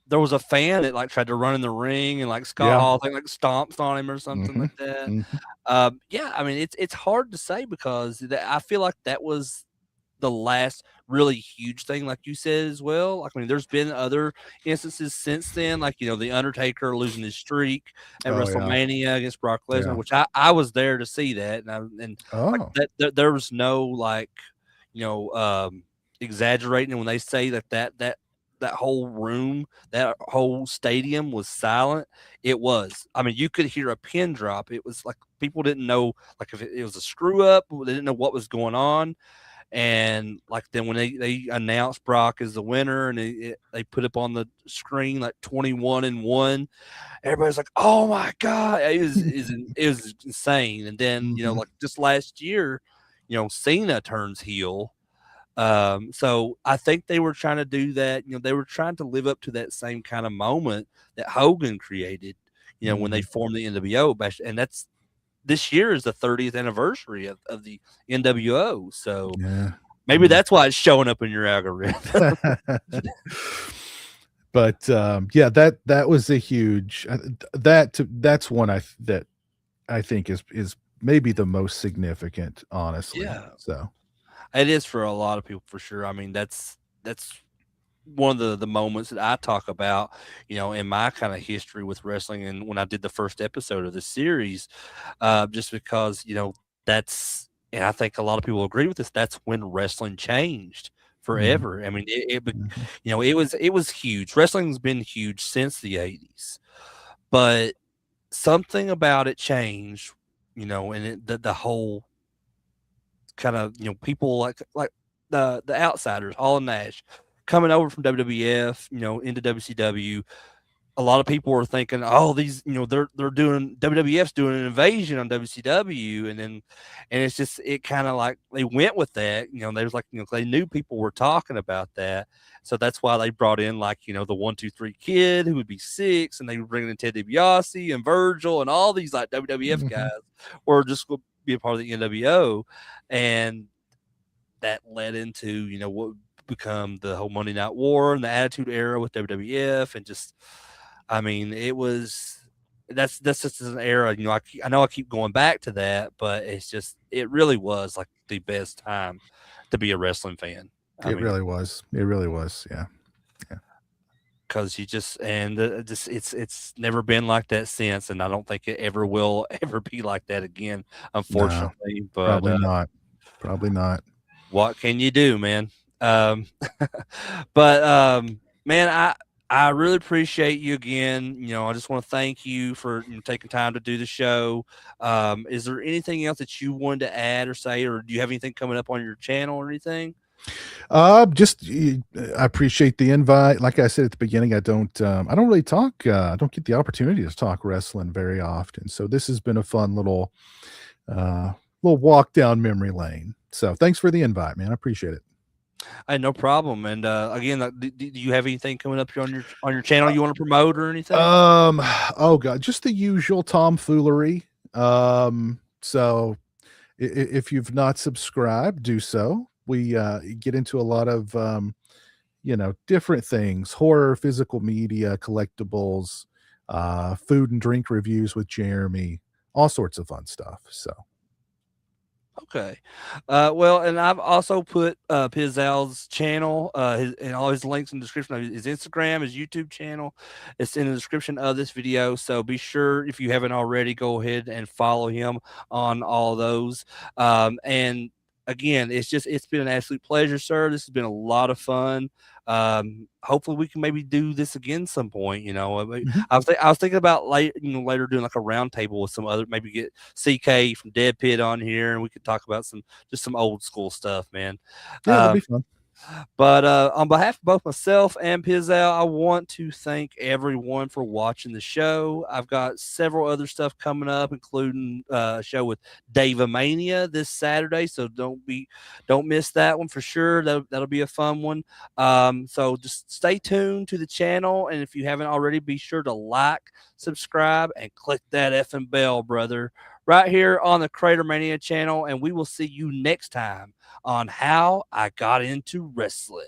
A: there was a fan that like tried to run in the ring and like Scott
B: yeah.
A: Hall I think like stomps on him or something
B: Mhm,
A: like that.
B: mhm,
A: Yeah, I mean it's hard to say because I feel like that was the last really huge thing, like you said as well. Like, I mean, there's been other instances since then, like the Undertaker losing his streak at
B: oh, yeah,
A: WrestleMania against Brock Lesnar,
B: yeah.
A: which I was there to see that, and like
B: Oh,
A: there was no like you know exaggerating when they say that whole room, that whole stadium was silent. It was. I mean, you could hear a pin drop. It was like people didn't know, like if it was a screw up, they didn't know what was going on. And like then when they announced Brock as the winner and they put up on the screen like 21-1, everybody's like, "Oh my god!" It was insane. And then
B: mhm,
A: like just last year, Cena turns heel. So I think they were trying to do that. They were trying to live up to that same kind of moment that Hogan created. When they
B: mhm,
A: formed the NWO, and that's this year is the 30th anniversary of the NWO. So
B: yeah,
A: maybe
B: yeah.
A: that's why it's showing up in your algorithm.
B: But, yeah, that was a huge that's one that I think is maybe the most significant, honestly,
A: Yeah,
B: so,
A: it is for a lot of people for sure. I mean, that's one of the moments that I talk about, in my kind of history with wrestling, and when I did the first episode of the series, just because that's, and I think a lot of people agree with this. That's when wrestling changed
B: mhm,
A: forever. I mean,
B: mhm,
A: it was huge. Wrestling's been huge since the '80s, but something about it changed, and the whole kind of people like the outsiders, Hall and Nash, coming over from WWF, into WCW. A lot of people were thinking, oh, these, they're doing WWF's doing an invasion on WCW, and it's just it kind of like they went with that. There's like they knew people were talking about that, so that's why they brought in like the 1-2-3 Kid who would be six, and they were bringing in Ted DiBiase and Virgil and all these like WWF
B: mhm,
A: guys were just going to be a part of the NWO, and that led into what would become the whole Monday Night War and the Attitude Era with WWF, and just I mean it was that's just an era. I know I keep going back to that, but it's just it really was like the best time to be a wrestling fan. I mean,
B: it really was, yeah, yeah.
A: because you just and just it's never been like that since, and I don't think it ever will ever be like that again,
B: No,
A: unfortunately. But
B: probably not, probably not.
A: what can you do, man? Um, but man, I really appreciate you again. I just want to thank you for taking time to do the show. Is there anything else that you wanted to add or say, or do you have anything coming up on your channel or anything?
B: Just I appreciate the invite. Like I said at the beginning, I don't really talk. I don't get the opportunity to talk wrestling very often. So this has been a fun uh, little walk down memory lane. So thanks for the invite, man. I appreciate it.
A: Hey, no problem. And again, do you have anything coming up here on your channel you want to promote or anything?
B: Oh god, just the usual tomfoolery. So if you've not subscribed, do so. We get into a lot of different things, horror, physical media, collectibles, food and drink reviews with Jeremy, all sorts of fun stuff. So,
A: Okay. Well, and I've also put Pizowell's channel and all his links in the description of his Instagram, his YouTube channel. It's in the description of this video. So be sure, if you haven't already, go ahead and follow him on all those. And again, it's been an absolute pleasure, sir. This has been a lot of fun. Hopefully we can maybe do this again some point.
B: mhm.
A: I was thinking about later doing like a round table with some other, maybe get CK from Dead Pit on here, and we could talk about some old school stuff, man.
B: Yeah, that'd be
A: Um,
B: fun.
A: but on behalf of both myself and Pizzow, I want to thank everyone for watching the show. I've got several other stuff coming up, including a show with Mania this Saturday. So don't miss that one for sure. That'll be a fun one. So just stay tuned to the channel, and if you haven't already, be sure to like, subscribe, and click that effing bell, brother, right here on the CraterMania channel. And we will see you next time on How I Got Into Wrestling.